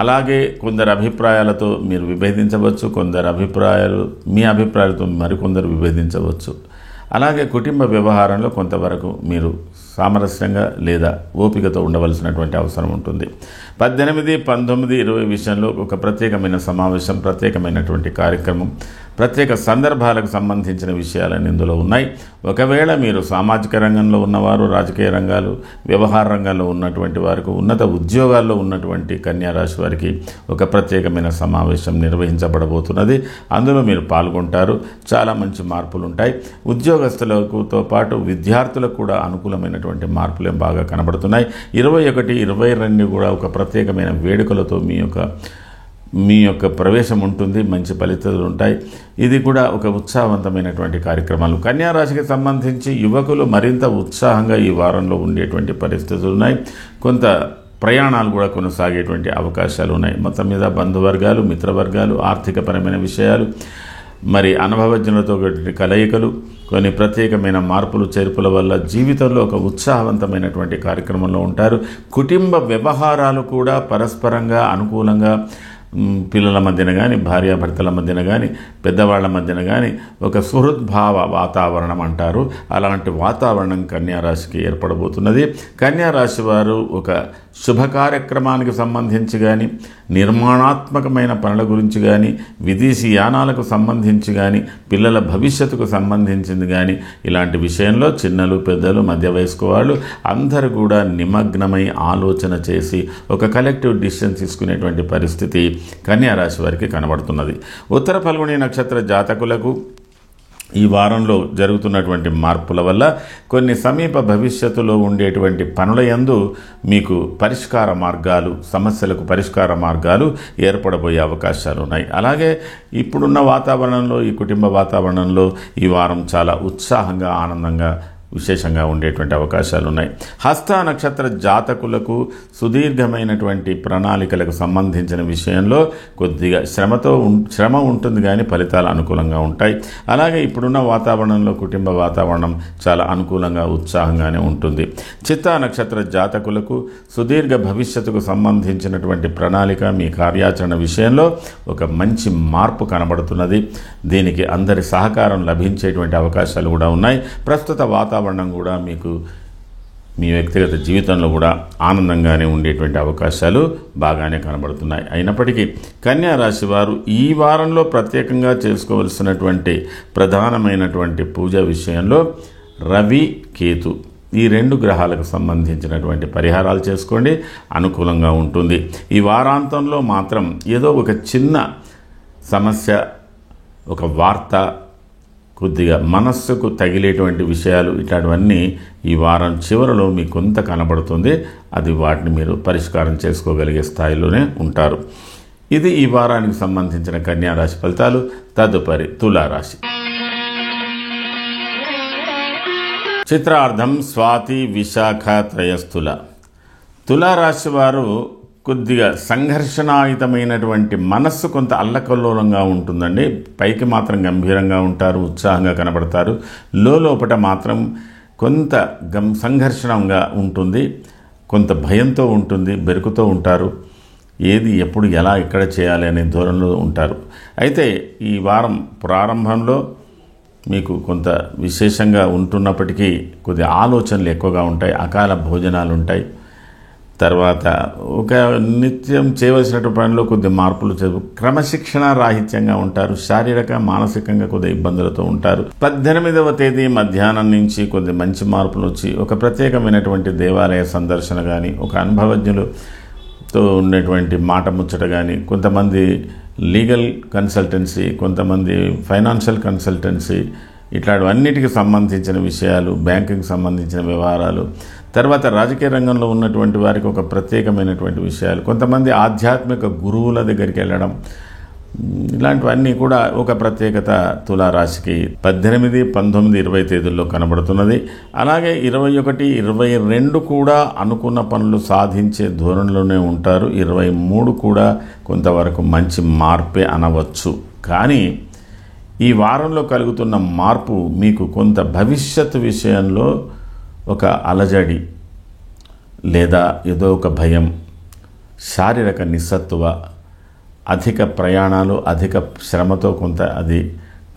అలాగే కొందరు అభిప్రాయాలతో మీరు విభేదించవచ్చు, మీ అభిప్రాయాలతో మరికొందరు విభేదించవచ్చు. అలాగే కుటుంబ వ్యవహారంలో కొంతవరకు మీరు సామరస్యంగా లేదా ఓపికతో ఉండవలసినటువంటి అవసరం ఉంటుంది. 18, 19, 20 విషయంలో ఒక ప్రత్యేకమైన సమావేశం, ప్రత్యేకమైనటువంటి కార్యక్రమం, ప్రత్యేక సందర్భాలకు సంబంధించిన విషయాలన్నీ ఇందులో ఉన్నాయి. ఒకవేళ మీరు సామాజిక రంగంలో ఉన్నవారు, రాజకీయ రంగాలు, వ్యవహార రంగాల్లో ఉన్నటువంటి వారికి, ఉన్నత ఉద్యోగాల్లో ఉన్నటువంటి కన్యారాశి వారికి ఒక ప్రత్యేకమైన సమావేశం నిర్వహించబడబోతున్నది. అందులో మీరు పాల్గొంటారు. చాలా మంచి మార్పులు ఉంటాయి. ఉద్యోగస్తులతో పాటు విద్యార్థులకు కూడా అనుకూలమైనటువంటి మార్పులే బాగా కనబడుతున్నాయి. 21, 22 కూడా ఒక ప్రత్యేకమైన వేడుకలతో మీ యొక్క మీ యొక్క ప్రవేశం ఉంటుంది, మంచి ఫలితాలు ఉంటాయి. ఇది కూడా ఒక ఉత్సాహవంతమైనటువంటి కార్యక్రమాలు. కన్యా రాశికి సంబంధించి యువకులు మరింత ఉత్సాహంగా ఈ వారంలో ఉండేటువంటి పరిస్థితులు ఉన్నాయి. కొంత ప్రయాణాలు కూడా కొనసాగేటువంటి అవకాశాలు ఉన్నాయి. మొత్తం మీద బంధువర్గాలు, మిత్రవర్గాలు, ఆర్థికపరమైన విషయాలు, మరి అనుభవజ్ఞులతో కలయికలు, కొన్ని ప్రత్యేకమైన మార్పులు చేర్పుల వల్ల జీవితంలో ఒక ఉత్సాహవంతమైనటువంటి కార్యక్రమంలో ఉంటారు. కుటుంబ వ్యవహారాలు కూడా పరస్పరంగా అనుకూలంగా పిల్లల మధ్యన కానీ, భార్యాభర్తల మధ్యన కానీ, పెద్దవాళ్ల మధ్యన కానీ ఒక సుహృద్భావ వాతావరణం అంటారు, అలాంటి వాతావరణం కన్యారాశికి ఏర్పడబోతున్నది. కన్యారాశి వారు ఒక శుభ కార్యక్రమానికి సంబంధించి కానీ, నిర్మాణాత్మకమైన పనుల గురించి కానీ, విదేశీ యానాలకు సంబంధించి కానీ, పిల్లల భవిష్యత్తుకు సంబంధించింది కానీ, ఇలాంటి విషయంలో చిన్నలు పెద్దలు మధ్య వయస్కు వాళ్ళు అందరూ కూడా నిమగ్నమై ఆలోచన చేసి ఒక కలెక్టివ్ డిసిషన్ తీసుకునేటువంటి పరిస్థితి కన్యారాశి వారికి కనబడుతున్నది. ఉత్తర ఫల్గుణి నక్షత్ర జాతకులకు ఈ వారంలో జరుగుతున్నటువంటి మార్పుల వల్ల కొన్ని సమీప భవిష్యత్తులో ఉండేటువంటి పనుల యందు మీకు పరిష్కార మార్గాలు, సమస్యలకు పరిష్కార మార్గాలు ఏర్పడబోయే అవకాశాలు ఉన్నాయి. అలాగే ఇప్పుడున్న వాతావరణంలో, ఈ కుటుంబ వాతావరణంలో ఈ వారం చాలా ఉత్సాహంగా, ఆనందంగా, విశేషంగా ఉండేటువంటి అవకాశాలు ఉన్నాయి. హస్త నక్షత్ర జాతకులకు సుదీర్ఘమైనటువంటి ప్రణాళికలకు సంబంధించిన విషయంలో కొద్దిగా శ్రమ ఉంటుంది, కానీ ఫలితాలు అనుకూలంగా ఉంటాయి. అలాగే ఇప్పుడున్న వాతావరణంలో కుటుంబ వాతావరణం చాలా అనుకూలంగా, ఉత్సాహంగానే ఉంటుంది. చిత్తా నక్షత్ర జాతకులకు సుదీర్ఘ భవిష్యత్తుకు సంబంధించినటువంటి ప్రణాళిక, మీ కార్యాచరణ విషయంలో ఒక మంచి మార్పు కనబడుతున్నది. దీనికి అందరి సహకారం లభించేటువంటి అవకాశాలు కూడా ఉన్నాయి. ప్రస్తుత వాతావరణం కూడా మీకు మీ వ్యక్తిగత జీవితంలో కూడా ఆనందంగానే ఉండేటువంటి అవకాశాలు బాగానే కనబడుతున్నాయి. అయినప్పటికీ కన్యా రాశి వారు ఈ వారంలో ప్రత్యేకంగా చేసుకోవలసినటువంటి ప్రధానమైనటువంటి పూజ విషయంలో రవి, కేతు ఈ 2 గ్రహాలకు సంబంధించినటువంటి పరిహారాలు చేసుకోండి, అనుకూలంగా ఉంటుంది. ఈ వారాంతంలో మాత్రం ఏదో ఒక చిన్న సమస్య, ఒక వార్త, కొద్దిగా మనస్సుకు తగిలేటువంటి విషయాలు, ఇట్లాంటివన్నీ ఈ వారం చివరిలో మీకు కొంత కనబడుతుంది. అది వాటిని మీరు పరిష్కారం చేసుకోగలిగే స్థాయిలోనే ఉంటారు. ఇది ఈ వారానికి సంబంధించిన కన్యారాశి ఫలితాలు. తదుపరి తులారాశి. చిత్రార్థం, స్వాతి, విశాఖ, త్రయస్థుల. తులారాశి వారు కొద్దిగా సంఘర్షణాయుతమైనటువంటి మనస్సు కొంత అల్లకల్లోలంగా ఉంటుందండి. పైకి మాత్రం గంభీరంగా ఉంటారు, ఉత్సాహంగా కనబడతారు. లోపట మాత్రం కొంత సంఘర్షణంగా ఉంటుంది, కొంత భయంతో ఉంటుంది, బెరుకుతో ఉంటారు. ఏది ఎప్పుడు ఎలా ఎక్కడ చేయాలి అనే ధోరణిలో ఉంటారు. అయితే ఈ వారం ప్రారంభంలో మీకు కొంత విశేషంగా ఉంటున్నప్పటికీ కొద్ది ఆలోచనలు ఎక్కువగా ఉంటాయి, అకాల భోజనాలు ఉంటాయి. తర్వాత ఒక నిత్యం చేయవలసినటువంటి పనిలో కొద్ది మార్పులు క్రమశిక్షణ రాహిత్యంగా ఉంటారు. శారీరక, మానసికంగా కొద్ది ఇబ్బందులతో ఉంటారు. 18వ తేదీ మధ్యాహ్నం నుంచి కొద్ది మంచి మార్పులు వచ్చి ఒక ప్రత్యేకమైనటువంటి దేవాలయ సందర్శన కానీ, ఒక అనుభవజ్ఞులతో ఉండేటువంటి మాట ముచ్చట కానీ, కొంతమంది లీగల్ కన్సల్టెన్సీ, కొంతమంది ఫైనాన్షియల్ కన్సల్టెన్సీ, ఇట్లాంటివన్నిటికి సంబంధించిన విషయాలు, బ్యాంకింగ్ సంబంధించిన వ్యవహారాలు, తర్వాత రాజకీయ రంగంలో ఉన్నటువంటి వారికి ఒక ప్రత్యేకమైనటువంటి విషయాలు, కొంతమంది ఆధ్యాత్మిక గురువుల దగ్గరికి వెళ్ళడం, ఇలాంటివన్నీ కూడా ఒక ప్రత్యేకత తులారాశికి 18, 19, 20 తేదీల్లో కనబడుతున్నది. అలాగే 21, 22 కూడా అనుకున్న పనులు సాధించే ధోరణిలోనే ఉంటారు. 23 కూడా కొంతవరకు మంచి మార్పే అనవచ్చు. కానీ ఈ వారంలో కలుగుతున్న మార్పు మీకు కొంత భవిష్యత్తు విషయంలో ఒక అలజడి లేదా ఏదో ఒక భయం, శారీరక నిస్సత్తువ, అధిక ప్రయాణాలు, అధిక శ్రమతో కొంత అది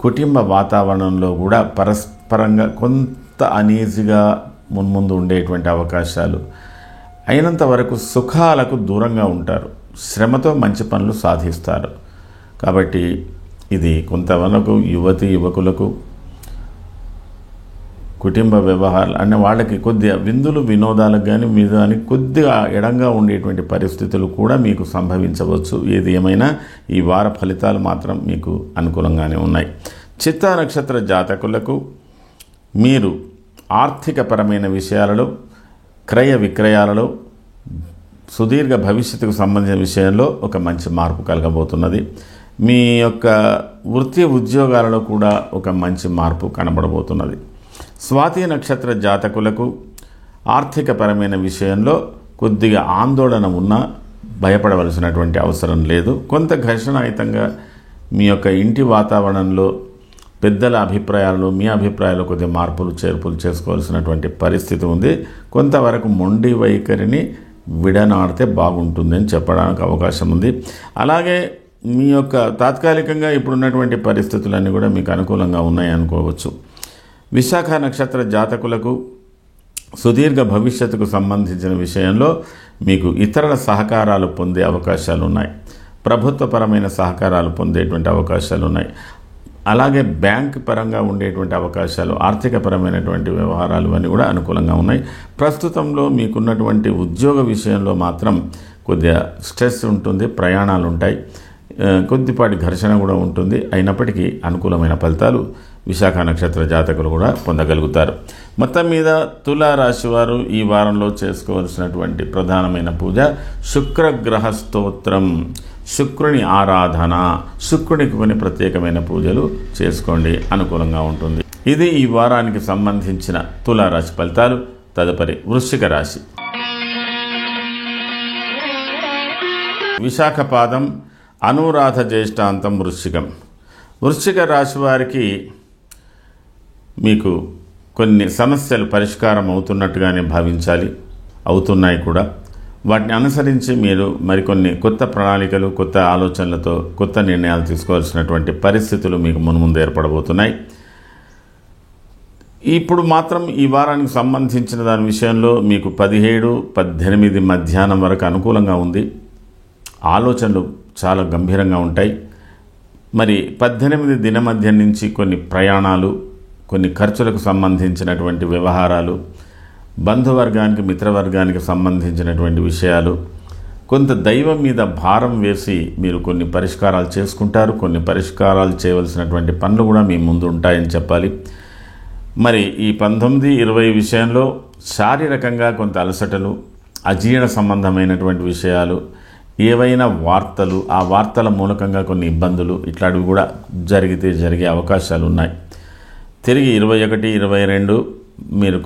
కుటుంబ వాతావరణంలో కూడా పరస్పరంగా కొంత అనీజీగా మున్ముందు ఉండేటువంటి అవకాశాలు. అయినంత వరకు సుఖాలకు దూరంగా ఉంటారు, శ్రమతో మంచి పనులు సాధిస్తారు. కాబట్టి ఇది కొంతవరకు యువకులకు కుటుంబ వ్యవహారాలు అనే వాళ్ళకి కొద్దిగా విందులు వినోదాలకు కానీ మీద కానీ కొద్దిగా ఎడంగా ఉండేటువంటి పరిస్థితులు కూడా మీకు సంభవించవచ్చు. ఏది ఏమైనా ఈ వార ఫలితాలు మాత్రం మీకు అనుకూలంగానే ఉన్నాయి. చిత్తా నక్షత్ర జాతకులకు మీరు ఆర్థికపరమైన విషయాలలో, క్రయ విక్రయాలలో సుదీర్ఘ భవిష్యత్తుకు సంబంధించిన విషయంలో ఒక మంచి మార్పు కలగబోతున్నది. మీ యొక్క వృత్తి ఉద్యోగాలలో కూడా ఒక మంచి మార్పు కనబడబోతున్నది. స్వాతి నక్షత్ర జాతకులకు ఆర్థికపరమైన విషయంలో కొద్దిగా ఆందోళన ఉన్నా భయపడవలసినటువంటి అవసరం లేదు. కొంత ఘర్షణాయుతంగా మీ యొక్క ఇంటి వాతావరణంలో పెద్దల అభిప్రాయాలు, మీ అభిప్రాయాలు కొద్దిగా మార్పులు చేర్పులు చేసుకోవాల్సినటువంటి పరిస్థితి ఉంది. కొంతవరకు మొండి వైఖరిని విడనాడితే బాగుంటుందని చెప్పడానికి అవకాశం ఉంది. అలాగే మీ యొక్క తాత్కాలికంగా ఇప్పుడున్నటువంటి పరిస్థితులన్నీ కూడా మీకు అనుకూలంగా ఉన్నాయి అనుకోవచ్చు. విశాఖ నక్షత్ర జాతకులకు సుదీర్ఘ భవిష్యత్తుకు సంబంధించిన విషయంలో మీకు ఇతరుల సహకారాలు పొందే అవకాశాలు ఉన్నాయి. ప్రభుత్వపరమైన సహకారాలు పొందేటువంటి అవకాశాలు ఉన్నాయి. అలాగే బ్యాంక్ పరంగా ఉండేటువంటి అవకాశాలు, ఆర్థికపరమైనటువంటి వ్యవహారాలు అన్నీ కూడా అనుకూలంగా ఉన్నాయి. ప్రస్తుతంలో మీకున్నటువంటి ఉద్యోగ విషయంలో మాత్రం కొద్దిగా స్ట్రెస్ ఉంటుంది, ప్రయాణాలు ఉంటాయి, కొద్దిపాటి ఘర్షణ కూడా ఉంటుంది. అయినప్పటికీ అనుకూలమైన ఫలితాలు విశాఖ నక్షత్ర జాతకులు కూడా పొందగలుగుతారు. మొత్తం మీద తులారాశి వారు ఈ వారంలో చేసుకోవాల్సినటువంటి ప్రధానమైన పూజ శుక్రగ్రహ స్తోత్రం, శుక్రుని ఆరాధన, శుక్రునికి కొన్ని ప్రత్యేకమైన పూజలు చేసుకోండి, అనుకూలంగా ఉంటుంది. ఇది ఈ వారానికి సంబంధించిన తులారాశి ఫలితాలు. తదుపరి వృశ్చిక రాశి. విశాఖ పాదం, అనురాధ జ్యేష్ఠాంతం వృశ్చికం. వృశ్చిక రాశి వారికి మీకు కొన్ని సమస్యలు పరిష్కారం అవుతున్నట్టుగానే భావించాలి, అవుతున్నాయి కూడా. వాటిని అనుసరించి మీరు మరికొన్ని కొత్త ప్రణాళికలు, కొత్త ఆలోచనలతో కొత్త నిర్ణయాలు తీసుకోవాల్సినటువంటి పరిస్థితులు మీకు మున్ముందు ఏర్పడబోతున్నాయి. ఇప్పుడు మాత్రం ఈ వారానికి సంబంధించిన దాని విషయంలో మీకు 17-18 మధ్యాహ్నం వరకు అనుకూలంగా ఉంది. ఆలోచనలు చాలా గంభీరంగా ఉంటాయి. మరి 18 దిన మధ్య నుంచి కొన్ని ప్రయాణాలు, కొన్ని ఖర్చులకు సంబంధించినటువంటి వ్యవహారాలు, బంధువర్గానికి మిత్రవర్గానికి సంబంధించినటువంటి విషయాలు, కొంత దైవం మీద భారం వేసి మీరు కొన్ని పరిష్కారాలు చేసుకుంటారు. కొన్ని పరిష్కారాలు చేయవలసినటువంటి పనులు కూడా మీ ముందు ఉంటాయని చెప్పాలి. మరి ఈ 19-20 విషయంలో శారీరకంగా కొంత అలసటలు, అజీర్ణ సంబంధమైనటువంటి విషయాలు, ఏవైనా వార్తలు, ఆ వార్తల మూలకంగా కొన్ని ఇబ్బందులు ఇట్లాంటివి కూడా జరిగే అవకాశాలు ఉన్నాయి. తిరిగి 21-22 మీరు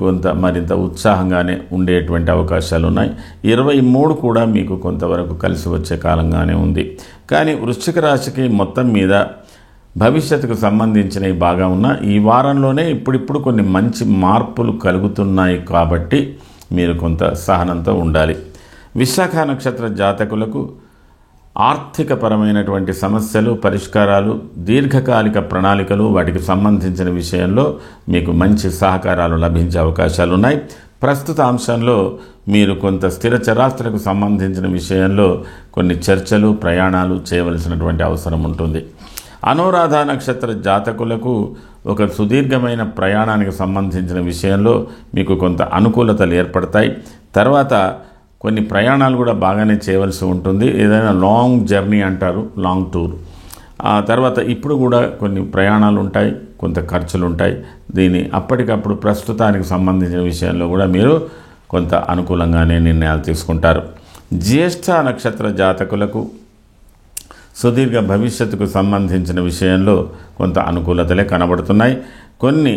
మరింత ఉత్సాహంగానే ఉండేటువంటి అవకాశాలు ఉన్నాయి. 23 కూడా మీకు కొంతవరకు కలిసి వచ్చే కాలంగానే ఉంది. కానీ వృశ్చిక రాశికి మొత్తం మీద భవిష్యత్తుకు సంబంధించినవి బాగా ఉన్నా ఈ వారంలోనే ఇప్పుడిప్పుడు కొన్ని మంచి మార్పులు కలుగుతున్నాయి కాబట్టి మీరు కొంత సహనంతో ఉండాలి. విశాఖ నక్షత్ర జాతకులకు ఆర్థికపరమైనటువంటి సమస్యలు, పరిష్కారాలు, దీర్ఘకాలిక ప్రణాళికలు, వాటికి సంబంధించిన విషయంలో మీకు మంచి సహకారాలు లభించే అవకాశాలు ఉన్నాయి. ప్రస్తుత అంశంలో మీరు కొంత స్థిర చరాస్తులకు సంబంధించిన విషయంలో కొన్ని చర్చలు, ప్రయాణాలు చేయవలసినటువంటి అవసరం ఉంటుంది. అనురాధ నక్షత్ర జాతకులకు ఒక సుదీర్ఘమైన ప్రయాణానికి సంబంధించిన విషయంలో మీకు కొంత అనుకూలతలు ఏర్పడతాయి. తర్వాత కొన్ని ప్రయాణాలు కూడా బాగానే చేయవలసి ఉంటుంది. ఏదైనా లాంగ్ జర్నీ అంటారు, లాంగ్ టూర్. ఆ తర్వాత ఇప్పుడు కూడా కొన్ని ప్రయాణాలు ఉంటాయి, కొంత ఖర్చులు ఉంటాయి. దీని అప్పటికప్పుడు ప్రస్తుతానికి సంబంధించిన విషయంలో కూడా మీరు కొంత అనుకూలంగానే నిర్ణయాలు తీసుకుంటారు. జ్యేష్ఠ నక్షత్ర జాతకులకు సుదీర్ఘ భవిష్యత్తుకు సంబంధించిన విషయంలో కొంత అనుకూలతలే కనబడుతున్నాయి. కొన్ని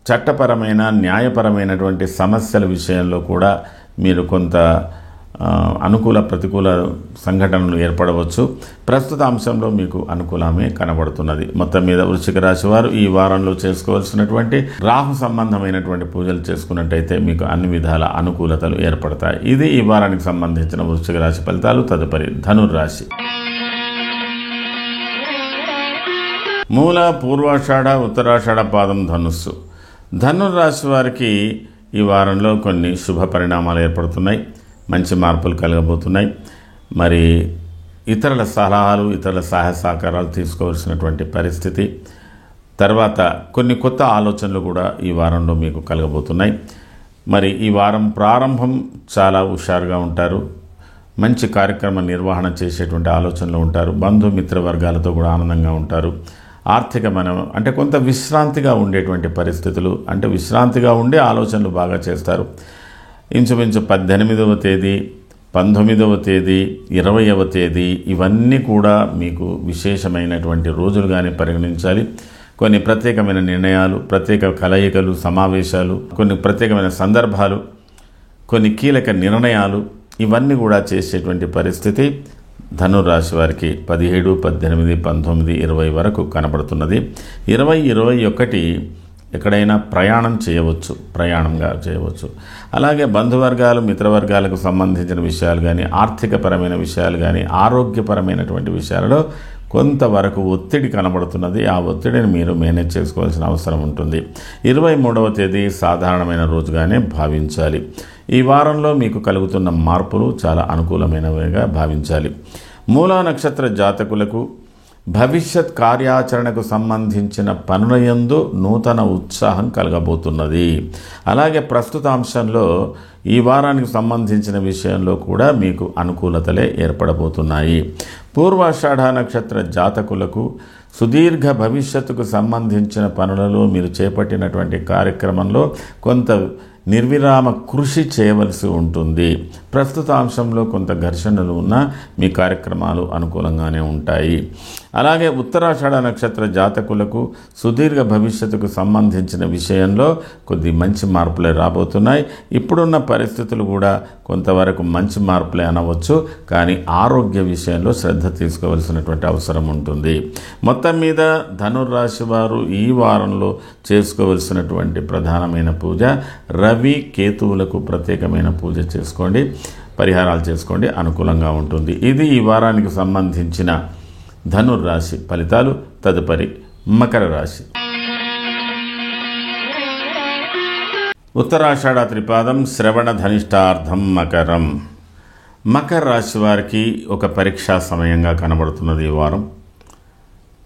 చట్టపరమైన, న్యాయపరమైనటువంటి సమస్యల విషయంలో కూడా మీరు కొంత అనుకూల ప్రతికూల సంఘటనలు ఏర్పడవచ్చు. ప్రస్తుత అంశంలో మీకు అనుకూలమే కనబడుతున్నది. మొత్తం మీద వృశ్చిక రాశి వారు ఈ వారంలో చేసుకోవాల్సినటువంటి రాహు సంబంధమైనటువంటి పూజలు చేసుకున్నట్టయితే మీకు అన్ని విధాల అనుకూలతలు ఏర్పడతాయి. ఇది ఈ వారానికి సంబంధించిన వృశ్చిక రాశి ఫలితాలు. తదుపరి ధనుర్రాశి. మూల, పూర్వాషాఢ, ఉత్తరాషాఢ పాదం ధనుస్సు. ధనుర్రాశి వారికి ఈ వారంలో కొన్ని శుభ పరిణామాలు ఏర్పడుతున్నాయి, మంచి మార్పులు కలగబోతున్నాయి. మరి ఇతరుల సలహాలు, ఇతరుల సహాయ సహకారాలు తీసుకోవాల్సినటువంటి పరిస్థితి. తర్వాత కొన్ని కొత్త ఆలోచనలు కూడా ఈ వారంలో మీకు కలగబోతున్నాయి. మరి ఈ వారం ప్రారంభం చాలా హుషారుగా ఉంటారు, మంచి కార్యక్రమ నిర్వహణ చేసేటువంటి ఆలోచనలు ఉంటారు. బంధుమిత్ర వర్గాలతో కూడా ఆనందంగా ఉంటారు. అంటే కొంత విశ్రాంతిగా ఉండేటువంటి పరిస్థితులు, అంటే విశ్రాంతిగా ఉండే ఆలోచనలు బాగా చేస్తారు. ఇంచుమించు 18వ తేదీ, 19వ తేదీ 20వ తేదీ ఇవన్నీ కూడా మీకు విశేషమైనటువంటి రోజులుగానే పరిగణించాలి. కొన్ని ప్రత్యేకమైన నిర్ణయాలు, ప్రత్యేక కలయికలు, సమావేశాలు, కొన్ని ప్రత్యేకమైన సందర్భాలు, కొన్ని కీలక నిర్ణయాలు ఇవన్నీ కూడా చేసేటువంటి పరిస్థితి ధనురాశి వారికి 17, 18, 19, 20 వరకు కనబడుతున్నది. 20, 21 ఎక్కడైనా ప్రయాణంగా చేయవచ్చు. అలాగే బంధువర్గాలు, మిత్రవర్గాలకు సంబంధించిన విషయాలు కానీ, ఆర్థికపరమైన విషయాలు కానీ, ఆరోగ్యపరమైనటువంటి విషయాలలో కొంతవరకు ఒత్తిడి కనబడుతున్నది. ఆ ఒత్తిడిని మీరు మేనేజ్ చేసుకోవాల్సిన అవసరం ఉంటుంది. 23వ తేదీ సాధారణమైన రోజుగానే భావించాలి. ఈ వారంలో మీకు కలుగుతున్న మార్పులు చాలా అనుకూలమైనవిగా భావించాలి. మూలా నక్షత్ర జాతకులకు భవిష్యత్ కార్యాచరణకు సంబంధించిన పనులయందు నూతన ఉత్సాహం కలగబోతున్నది. అలాగే ప్రస్తుత అంశంలో ఈ వారానికి సంబంధించిన విషయంలో కూడా మీకు అనుకూలతలే ఏర్పడబోతున్నాయి. పూర్వాషాఢ నక్షత్ర జాతకులకు సుదీర్ఘ భవిష్యత్తుకు సంబంధించిన పనులలో మీరు చేపట్టినటువంటి కార్యక్రమంలో కొంత నిర్విరామ కృషి చేయవలసి ఉంటుంది. ప్రస్తుత అంశంలో కొంత ఘర్షణలు ఉన్నా మీ కార్యక్రమాలు అనుకూలంగానే ఉంటాయి. అలాగే ఉత్తరాషాఢ నక్షత్ర జాతకులకు సుదీర్ఘ భవిష్యత్తుకు సంబంధించిన విషయంలో కొద్ది మంచి మార్పులే రాబోతున్నాయి. ఇప్పుడున్న పరిస్థితులు కూడా కొంతవరకు మంచి మార్పులే అనవచ్చు. కానీ ఆరోగ్య విషయంలో శ్రద్ధ తీసుకోవాల్సినటువంటి అవసరం ఉంటుంది. మొత్తం మీద ధనుర్రాశి వారు ఈ వారంలో చేసుకోవలసినటువంటి ప్రధానమైన పూజ రవి కేతువులకు ప్రత్యేకమైన పూజ చేసుకోండి, పరిహారాలు చేసుకోండి, అనుకూలంగా ఉంటుంది. ఇది ఈ వారానికి సంబంధించిన ధనుర్రాశి ఫలితాలు. తదుపరి మకర రాశి. ఉత్తరాషాఢ త్రిపాదం శ్రవణ ధనిష్టార్థం మకరం. మకర రాశి వారికి ఒక పరీక్షా సమయంగా కనబడుతున్నది ఈ వారం.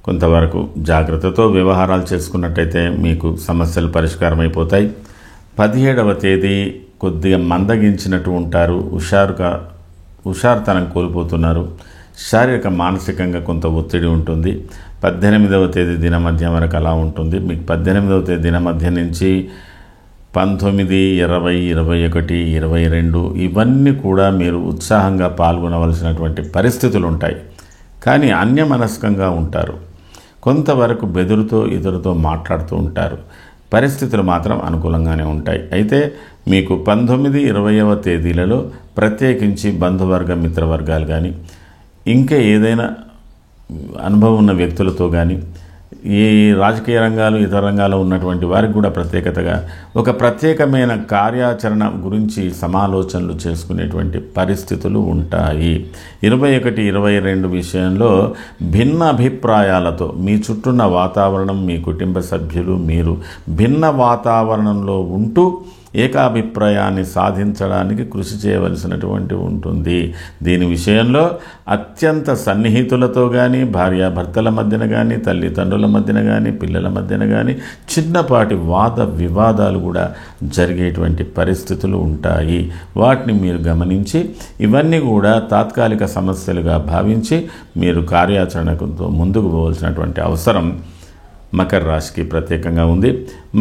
కొంతవరకు జాగ్రత్తతో వ్యవహారాలు చేసుకున్నట్టయితే మీకు సమస్యలు పరిష్కారం అయిపోతాయి. 17వ తేదీ కొద్దిగా మందగించినట్టు ఉంటారు, హుషారుతనం కోల్పోతున్నారు, శారీరక మానసికంగా కొంత ఒత్తిడి ఉంటుంది. 18వ తేదీ దినమధ్యం వరకు అలా ఉంటుంది. మీకు 18వ తేదీ దినమధ్యం నుంచి 19, 20, 21, 22 ఇవన్నీ కూడా మీరు ఉత్సాహంగా పాల్గొనవలసినటువంటి పరిస్థితులు ఉంటాయి. కానీ అన్యమనస్కంగా ఉంటారు, కొంతవరకు బెదురుతో ఇతరులతో మాట్లాడుతూ ఉంటారు. పరిస్థితులు మాత్రం అనుకూలంగానే ఉంటాయి. అయితే మీకు 19, 20వ తేదీలలో ప్రత్యేకించి బంధువర్గ మిత్రవర్గాలు కానీ, ఇంకా ఏదైనా అనుభవం ఉన్న వ్యక్తులతో కానీ, ఈ రాజకీయ రంగాలు ఇతర రంగాల్లో ఉన్నటువంటి వారికి కూడా ప్రత్యేకతగా ఒక ప్రత్యేకమైన కార్యాచరణ గురించి సమాలోచనలు చేసుకునేటువంటి పరిస్థితులు ఉంటాయి. 21, 22 విషయంలో భిన్న అభిప్రాయాలతో మీ చుట్టూన్న వాతావరణం, మీ కుటుంబ సభ్యులు, మీరు భిన్న వాతావరణంలో ఉంటూ ఏకాభిప్రాయాన్ని సాధించడానికి కృషి చేయవలసినటువంటి ఉంటుంది. దీని విషయంలో అత్యంత సన్నిహితులతో కానీ, భార్యాభర్తల మధ్యన కానీ, తల్లిదండ్రుల మధ్యన కానీ, పిల్లల మధ్యన కానీ చిన్నపాటి వాద వివాదాలు కూడా జరిగేటువంటి పరిస్థితులు ఉంటాయి. వాటిని మీరు గమనించి ఇవన్నీ కూడా తాత్కాలిక సమస్యలుగా భావించి మీరు కార్యాచరణకు ముందుకు పోవాల్సినటువంటి అవసరం మకర రాశికి ప్రత్యేకంగా ఉంది.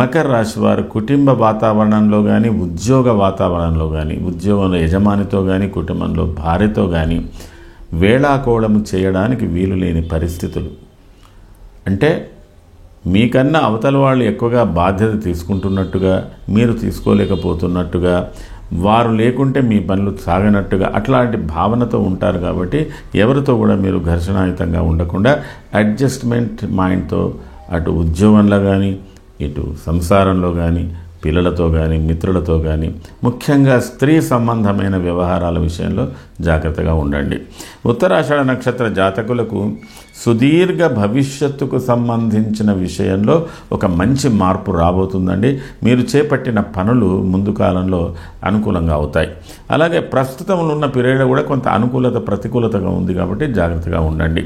మకర రాశి వారు కుటుంబ వాతావరణంలో కానీ, ఉద్యోగ వాతావరణంలో కానీ, ఉద్యోగంలో యజమానితో కానీ, కుటుంబంలో భార్యతో కానీ వేళాకోళము చేయడానికి వీలు లేని పరిస్థితులు. అంటే మీకన్నా అవతల వాళ్ళు ఎక్కువగా బాధ్యత తీసుకుంటున్నట్టుగా, మీరు తీసుకోలేకపోతున్నట్టుగా, వారు లేకుంటే మీ పనులు సాగనట్టుగా అట్లాంటి భావనతో ఉంటారు. కాబట్టి ఎవరితో కూడా మీరు ఘర్షణాయుతంగా ఉండకుండా అడ్జస్ట్మెంట్ మైండ్తో అటు ఉద్యోగంలో కానీ, ఇటు సంసారంలో కానీ, పిల్లలతో కానీ, మిత్రులతో కానీ, ముఖ్యంగా స్త్రీ సంబంధమైన వ్యవహారాల విషయంలో జాగ్రత్తగా ఉండండి. ఉత్తరాషాఢ నక్షత్ర జాతకులకు సుదీర్ఘ భవిష్యత్తుకు సంబంధించిన విషయంలో ఒక మంచి మార్పు రాబోతుందండి. మీరు చేపట్టిన పనులు ముందు కాలంలో అనుకూలంగా అవుతాయి. అలాగే ప్రస్తుతం ఉన్న పీరియడ్ కూడా కొంత అనుకూలత ప్రతికూలతగా ఉంది కాబట్టి జాగ్రత్తగా ఉండండి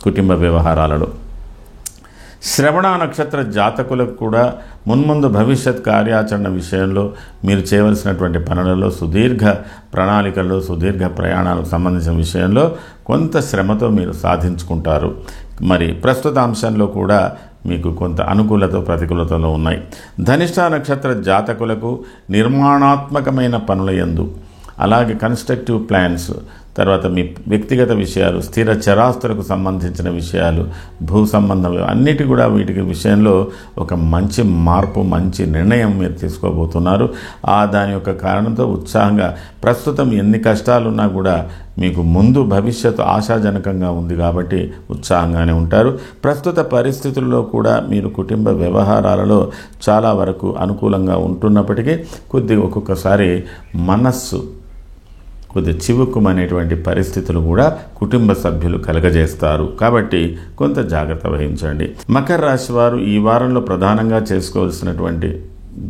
కుటుంబ వ్యవహారాలలో. శ్రవణ నక్షత్ర జాతకులకు కూడా మున్ముందు భవిష్యత్ కార్యాచరణ విషయంలో మీరు చేయవలసినటువంటి పనులలో, సుదీర్ఘ ప్రణాళికల్లో, సుదీర్ఘ ప్రయాణాలకు సంబంధించిన విషయంలో కొంత శ్రమతో మీరు సాధించుకుంటారు. మరి ప్రస్తుత అంశంలో కూడా మీకు కొంత అనుకూలత ప్రతికూలతలు ఉన్నాయి. ధనిష్ట నక్షత్ర జాతకులకు నిర్మాణాత్మకమైన పనుల యందు, అలాగే కన్స్ట్రక్టివ్ ప్లాన్స్, తర్వాత మీ వ్యక్తిగత విషయాలు, స్థిర చరాస్తులకు సంబంధించిన విషయాలు, భూ సంబంధం అన్నిటి కూడా వీటికి విషయంలో ఒక మంచి మార్పు, మంచి నిర్ణయం మీరు తీసుకోబోతున్నారు. దాని యొక్క కారణంతో ఉత్సాహంగా, ప్రస్తుతం ఎన్ని కష్టాలున్నా కూడా మీకు ముందు భవిష్యత్తు ఆశాజనకంగా ఉంది కాబట్టి ఉత్సాహంగానే ఉంటారు. ప్రస్తుత పరిస్థితుల్లో కూడా మీరు కుటుంబ వ్యవహారాలలో చాలా వరకు అనుకూలంగా ఉంటున్నప్పటికీ ఒక్కొక్కసారి మనస్సు కొద్ది చివుక్కుమనేటువంటి పరిస్థితులు కూడా కుటుంబ సభ్యులు కలగజేస్తారు. కాబట్టి కొంత జాగ్రత్త వహించండి. మకర రాశి వారు ఈ వారంలో ప్రధానంగా చేసుకోవాల్సినటువంటి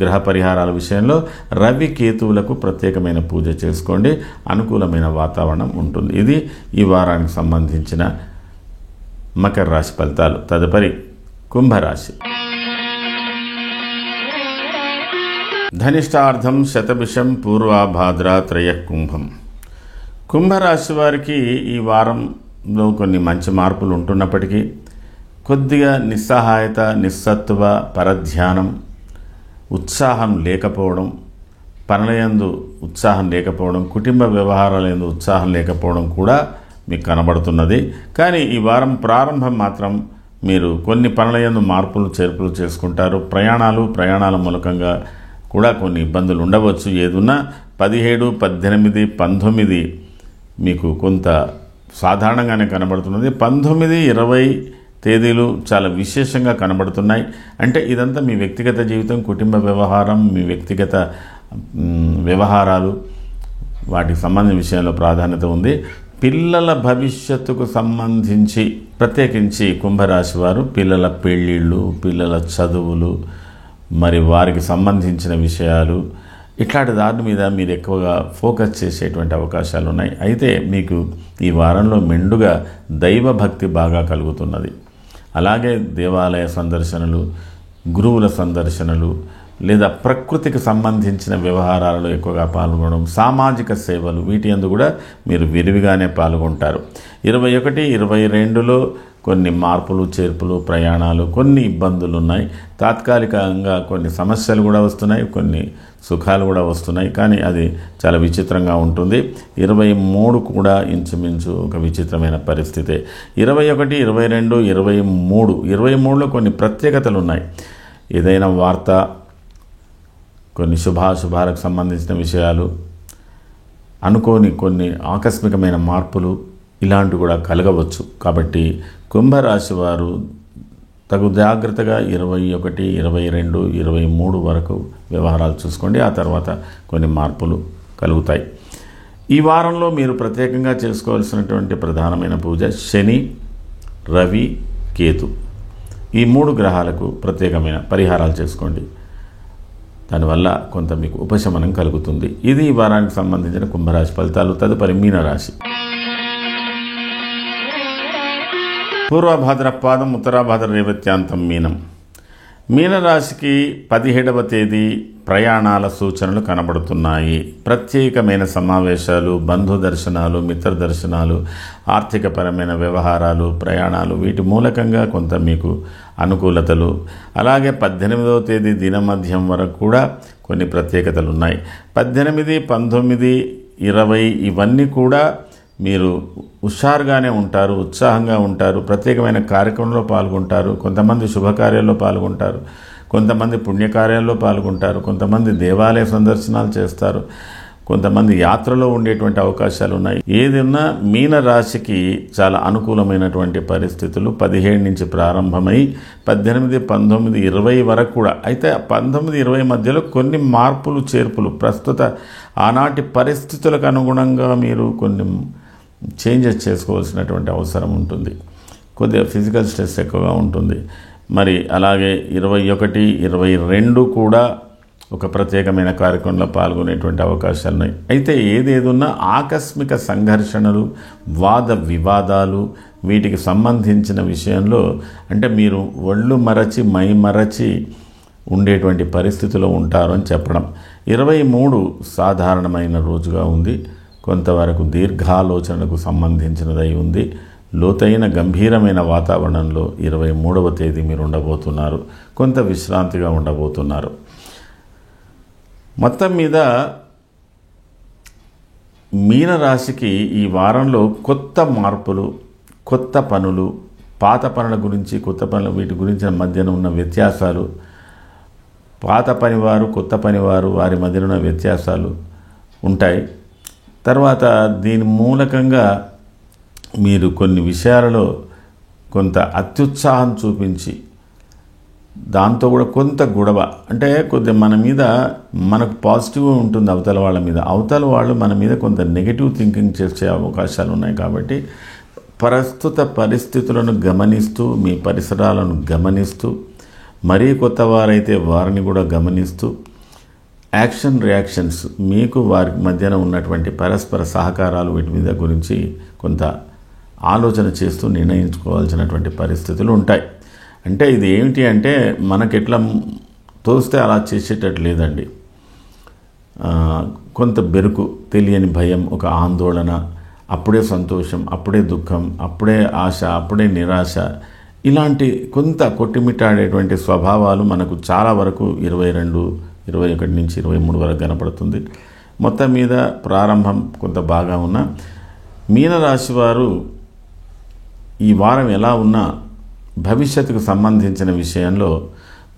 గ్రహ పరిహారాల విషయంలో రవి కేతువులకు ప్రత్యేకమైన పూజ చేసుకోండి. అనుకూలమైన వాతావరణం ఉంటుంది. ఇది ఈ వారానికి సంబంధించిన మకర రాశి ఫలితాలు. తదుపరి కుంభరాశి. ధనిష్టార్థం శతభిషం పూర్వాభాద్ర త్రయ కుంభం. కుంభరాశి వారికి ఈ వారంలో కొన్ని మంచి మార్పులు ఉంటున్నప్పటికీ కొద్దిగా నిస్సహాయత, నిస్సత్వ, పరధ్యానం, ఉత్సాహం లేకపోవడం, పనులయందు ఉత్సాహం లేకపోవడం, కుటుంబ వ్యవహారాలందు ఉత్సాహం లేకపోవడం కూడా మీకు కనబడుతున్నది. కానీ ఈ వారం ప్రారంభం మాత్రం మీరు కొన్ని పనులయందు మార్పులు చేర్పులు చేసుకుంటారు. ప్రయాణాల మూలకంగా కూడా కొన్ని ఇబ్బందులు ఉండవచ్చు. ఏదున్నా 17, 18, 19 మీకు కొంత సాధారణంగానే కనబడుతున్నది. 19, 20 తేదీలు చాలా విశేషంగా కనబడుతున్నాయి. అంటే ఇదంతా మీ వ్యక్తిగత జీవితం, కుటుంబ వ్యవహారం, మీ వ్యక్తిగత వ్యవహారాలు, వాటికి సంబంధించిన విషయంలో ప్రాధాన్యత ఉంది. పిల్లల భవిష్యత్తుకు సంబంధించి ప్రత్యేకించి కుంభరాశి వారు పిల్లల పెళ్ళిళ్ళు, పిల్లల చదువులు, మరి వారికి సంబంధించిన విషయాలు, ఇట్లాంటి దాని మీద మీరు ఎక్కువగా ఫోకస్ చేసేటువంటి అవకాశాలు ఉన్నాయి. అయితే మీకు ఈ వారంలో మెండుగా దైవభక్తి బాగా కలుగుతున్నది. అలాగే దేవాలయ సందర్శనలు, గురువుల సందర్శనలు, లేదా ప్రకృతికి సంబంధించిన వ్యవహారాలలో ఎక్కువగా పాల్గొనడం, సామాజిక సేవలు, వీటి యందు కూడా మీరు విరివిగానే పాల్గొంటారు. 21, 22లో కొన్ని మార్పులు చేర్పులు, ప్రయాణాలు, కొన్ని ఇబ్బందులు ఉన్నాయి. తాత్కాలికంగా కొన్ని సమస్యలు కూడా వస్తున్నాయి, కొన్ని సుఖాలు కూడా వస్తున్నాయి. కానీ అది చాలా విచిత్రంగా ఉంటుంది. 23 కూడా ఇంచుమించు ఒక విచిత్రమైన పరిస్థితే. 21, 22, 23లో కొన్ని ప్రత్యేకతలు ఉన్నాయి. ఏదైనా వార్త, కొన్ని శుభాలకు సంబంధించిన విషయాలు, అనుకోని కొన్ని ఆకస్మికమైన మార్పులు, ఇలాంటివి కూడా కలగవచ్చు. కాబట్టి కుంభరాశి వారు తగు జాగ్రత్తగా 21, 22, 23 వరకు వ్యవహారాలు చూసుకోండి. ఆ తర్వాత కొన్ని మార్పులు కలుగుతాయి. ఈ వారంలో మీరు ప్రత్యేకంగా చేసుకోవాల్సినటువంటి ప్రధానమైన పూజ శని, రవి, కేతు, ఈ 3 గ్రహాలకు ప్రత్యేకమైన పరిహారాలు చేసుకోండి. దానివల్ల కొంత మీకు ఉపశమనం కలుగుతుంది. ఇది ఈ వారానికి సంబంధించిన కుంభరాశి ఫలితాలు. తదుపరి మీనరాశి. పూర్వభాద్ర పాదం, ఉత్తరాభాద్ర రేవత్యాంతం మీనం. మీనరాశికి 17వ తేదీ ప్రయాణాల సూచనలు కనబడుతున్నాయి. ప్రత్యేకమైన సమావేశాలు, బంధు దర్శనాలు, మిత్ర దర్శనాలు, ఆర్థికపరమైన వ్యవహారాలు, ప్రయాణాలు, వీటి మూలకంగా కొంత మీకు అనుకూలతలు. అలాగే 18వ తేదీ దినమధ్యం వరకు కూడా కొన్ని ప్రత్యేకతలు ఉన్నాయి. 18, 19, 20 ఇవన్నీ కూడా మీరు హుషారుగానే ఉంటారు, ఉత్సాహంగా ఉంటారు, ప్రత్యేకమైన కార్యక్రమంలో పాల్గొంటారు. కొంతమంది శుభకార్యాల్లో పాల్గొంటారు, కొంతమంది పుణ్యకార్యాల్లో పాల్గొంటారు, కొంతమంది దేవాలయ సందర్శనాలు చేస్తారు, కొంతమంది యాత్రలో ఉండేటువంటి అవకాశాలు ఉన్నాయి. ఏదైనా మీన రాశికి చాలా అనుకూలమైనటువంటి పరిస్థితులు 17 నుంచి ప్రారంభమై 18, 19, 20 వరకు కూడా. అయితే 19, 20 మధ్యలో కొన్ని మార్పులు చేర్పులు, ప్రస్తుత ఆనాటి పరిస్థితులకు అనుగుణంగా మీరు కొన్ని చేంజెస్ చేసుకోవాల్సినటువంటి అవసరం ఉంటుంది. కొద్దిగా ఫిజికల్ స్ట్రెస్ ఎక్కువగా ఉంటుంది. మరి అలాగే 21, 22 కూడా ఒక ప్రత్యేకమైన కార్యక్రమంలో పాల్గొనేటువంటి అవకాశాలు ఉన్నాయి. అయితే ఏదేదున్నా ఆకస్మిక సంఘర్షణలు, వాద వివాదాలు, వీటికి సంబంధించిన విషయంలో అంటే మీరు ఒళ్ళు మరచి మై మరచి ఉండేటువంటి పరిస్థితిలో ఉంటారు అని చెప్పడం. 23 సాధారణమైన రోజుగా ఉంది. కొంతవరకు దీర్ఘాలోచనకు సంబంధించినదై ఉంది. లోతైన గంభీరమైన వాతావరణంలో 23వ తేదీ మీరు ఉండబోతున్నారు. కొంత విశ్రాంతిగా ఉండబోతున్నారు. మొత్తం మీద మీనరాశికి ఈ వారంలో కొత్త మార్పులు, కొత్త పనులు, పాత పనుల గురించి, కొత్త పనులు వీటి గురించిన మధ్యన ఉన్న వ్యత్యాసాలు, పాత పనివారు కొత్త పనివారు వారి మధ్యన ఉన్న వ్యత్యాసాలు ఉంటాయి. తర్వాత దీని మూలకంగా మీరు కొన్ని విషయాలలో కొంత అత్యుత్సాహం చూపించి దాంతో కూడా కొంత గొడవ, అంటే కొద్దిగా మన మీద మనకు పాజిటివ్ ఉంటుంది, అవతల వాళ్ళ మీద, అవతల వాళ్ళు మన మీద కొంత నెగిటివ్ థింకింగ్ చేసే అవకాశాలు ఉన్నాయి. కాబట్టి ప్రస్తుత పరిస్థితులను గమనిస్తూ, మీ పరిసరాలను గమనిస్తూ, మరీ కొత్త వారైతే వారిని కూడా గమనిస్తూ, యాక్షన్ రియాక్షన్స్ మీకు వారి మధ్యన ఉన్నటువంటి పరస్పర సహకారాలు వీటి మీద గురించి కొంత ఆలోచన చేస్తూ నిర్ణయించుకోవాల్సినటువంటి పరిస్థితులు ఉంటాయి. అంటే ఇది ఏమిటి అంటే మనకి ఎట్లా తోస్తే అలా చేసేటట్టు లేదండి. కొంత బెరుకు, తెలియని భయం, ఒక ఆందోళన, అప్పుడే సంతోషం, అప్పుడే దుఃఖం, అప్పుడే ఆశ, అప్పుడే నిరాశ, ఇలాంటి కొంత కొట్టిమిట్టాడేటువంటి స్వభావాలు మనకు చాలా వరకు 22, 21 నుంచి 23 వరకు కనపడుతుంది. మొత్తం మీద ప్రారంభం కొంత బాగా ఉన్న మీనరాశి వారు ఈ వారం ఎలా ఉన్నా భవిష్యత్తుకు సంబంధించిన విషయంలో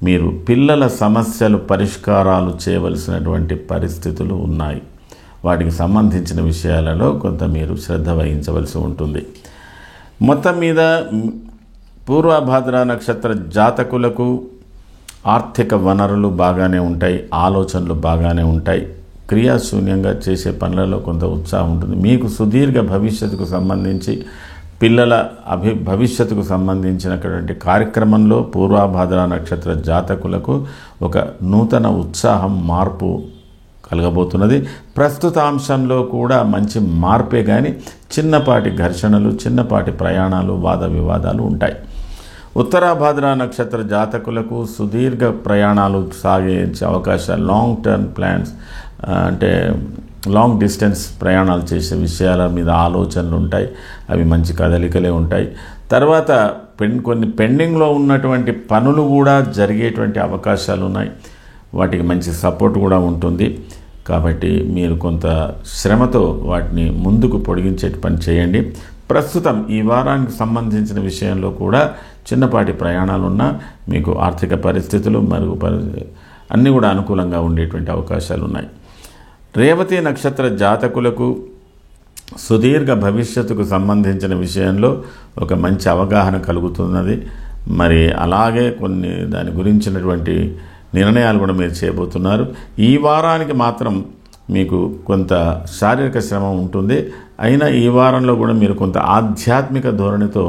మీరు పిల్లల సమస్యలు పరిష్కారాలు చేయవలసినటువంటి పరిస్థితులు ఉన్నాయి. వాటికి సంబంధించిన విషయాలలో కొంత మీరు శ్రద్ధ వహించవలసి ఉంటుంది. మొత్తం మీద పూర్వభాద్ర నక్షత్ర జాతకులకు ఆర్థిక వనరులు బాగానే ఉంటాయి, ఆలోచనలు బాగానే ఉంటాయి, క్రియాశూన్యంగా చేసే పనులలో కొంత ఉత్సాహం ఉంటుంది. మీకు సుదీర్ఘ భవిష్యత్తుకు సంబంధించి పిల్లల భవిష్యత్తుకు సంబంధించినటువంటి కార్యక్రమంలో పూర్వభాద్ర నక్షత్ర జాతకులకు ఒక నూతన ఉత్సాహం, మార్పు కలగబోతున్నది. ప్రస్తుత అంశంలో కూడా మంచి మార్పే, కానీ చిన్నపాటి ఘర్షణలు, చిన్నపాటి ప్రయాణాలు, వాద వివాదాలు ఉంటాయి. ఉత్తరాభాద్ర నక్షత్ర జాతకులకు సుదీర్ఘ ప్రయాణాలు సాగే అవకాశాలు, లాంగ్ టర్మ్ ప్లాన్స్, అంటే లాంగ్ డిస్టెన్స్ ప్రయాణాలు చేసే విషయాల మీద ఆలోచనలు ఉంటాయి. అవి మంచి కదలికలే ఉంటాయి. తర్వాత కొన్ని పెండింగ్లో ఉన్నటువంటి పనులు కూడా జరిగేటువంటి అవకాశాలు ఉన్నాయి. వాటికి మంచి సపోర్ట్ కూడా ఉంటుంది. కాబట్టి మీరు కొంత శ్రమతో వాటిని ముందుకు పొడిగించే పని చేయండి. ప్రస్తుతం ఈ వారానికి సంబంధించిన విషయంలో కూడా చిన్నపాటి ప్రయాణాలు ఉన్నా మీకు ఆర్థిక పరిస్థితులు మరియు అన్నీ కూడా అనుకూలంగా ఉండేటువంటి అవకాశాలు ఉన్నాయి. రేవతి నక్షత్ర జాతకులకు సుదీర్ఘ భవిష్యత్తుకు సంబంధించిన విషయంలో ఒక మంచి అవగాహన కలుగుతున్నది. మరి అలాగే కొన్ని దాని గురించినటువంటి నిర్ణయాలు కూడా మీరు చేయబోతున్నారు. ఈ వారానికి మాత్రం మీకు కొంత శారీరక శ్రమ ఉంటుంది. అయినా ఈ వారంలో కూడా మీరు కొంత ఆధ్యాత్మిక ధోరణితో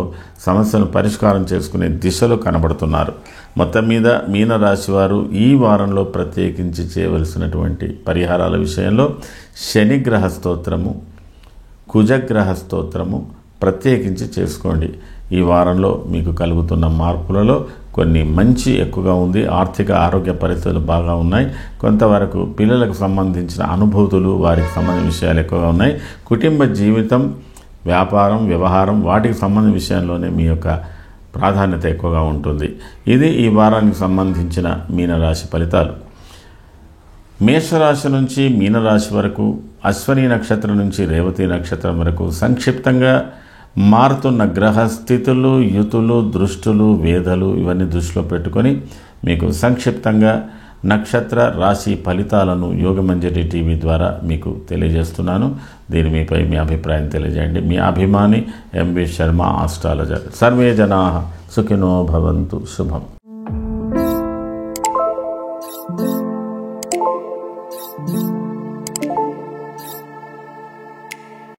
సమస్యను పరిష్కారం చేసుకునే దిశలో కనబడుతున్నారు. మొత్తం మీద మీనరాశి వారు ఈ వారంలో ప్రత్యేకించి చేయవలసినటువంటి పరిహారాల విషయంలో శనిగ్రహ స్తోత్రము, కుజగ్రహ స్తోత్రము ప్రత్యేకించి చేసుకోండి. ఈ వారంలో మీకు కలుగుతున్న మార్పులలో కొన్ని మంచి ఎక్కువగా ఉంది. ఆర్థిక ఆరోగ్య పరిస్థితులు బాగా ఉన్నాయి. కొంతవరకు పిల్లలకు సంబంధించిన అనుభూతులు, వారికి సంబంధించిన విషయాలు ఎక్కువగా ఉన్నాయి. కుటుంబ జీవితం, వ్యాపారం, వ్యవహారం వాటికి సంబంధించిన విషయంలోనే మీ యొక్క ప్రాధాన్యత ఎక్కువగా ఉంటుంది. ఇది ఈ వారానికి సంబంధించిన మీనరాశి ఫలితాలు. మేషరాశి నుంచి మీనరాశి వరకు, అశ్వని నక్షత్రం నుంచి రేవతి నక్షత్రం వరకు సంక్షిప్తంగా మారుతున్న గ్రహస్థితులు, యుతులు, దృష్టులు, వేదలు ఇవన్నీ దృష్టిలో పెట్టుకొని మీకు సంక్షిప్తంగా నక్షత్ర రాశి ఫలితాలను యోగమంజరి టీవీ ద్వారా మీకు తెలియజేస్తున్నాను. దీని మీపై మీ అభిప్రాయం తెలియజేయండి. మీ అభిమాని ఎంబి శర్మ, ఆస్ట్రాలజర్. సర్వే జనాః సుఖినో భవంతు. శుభం.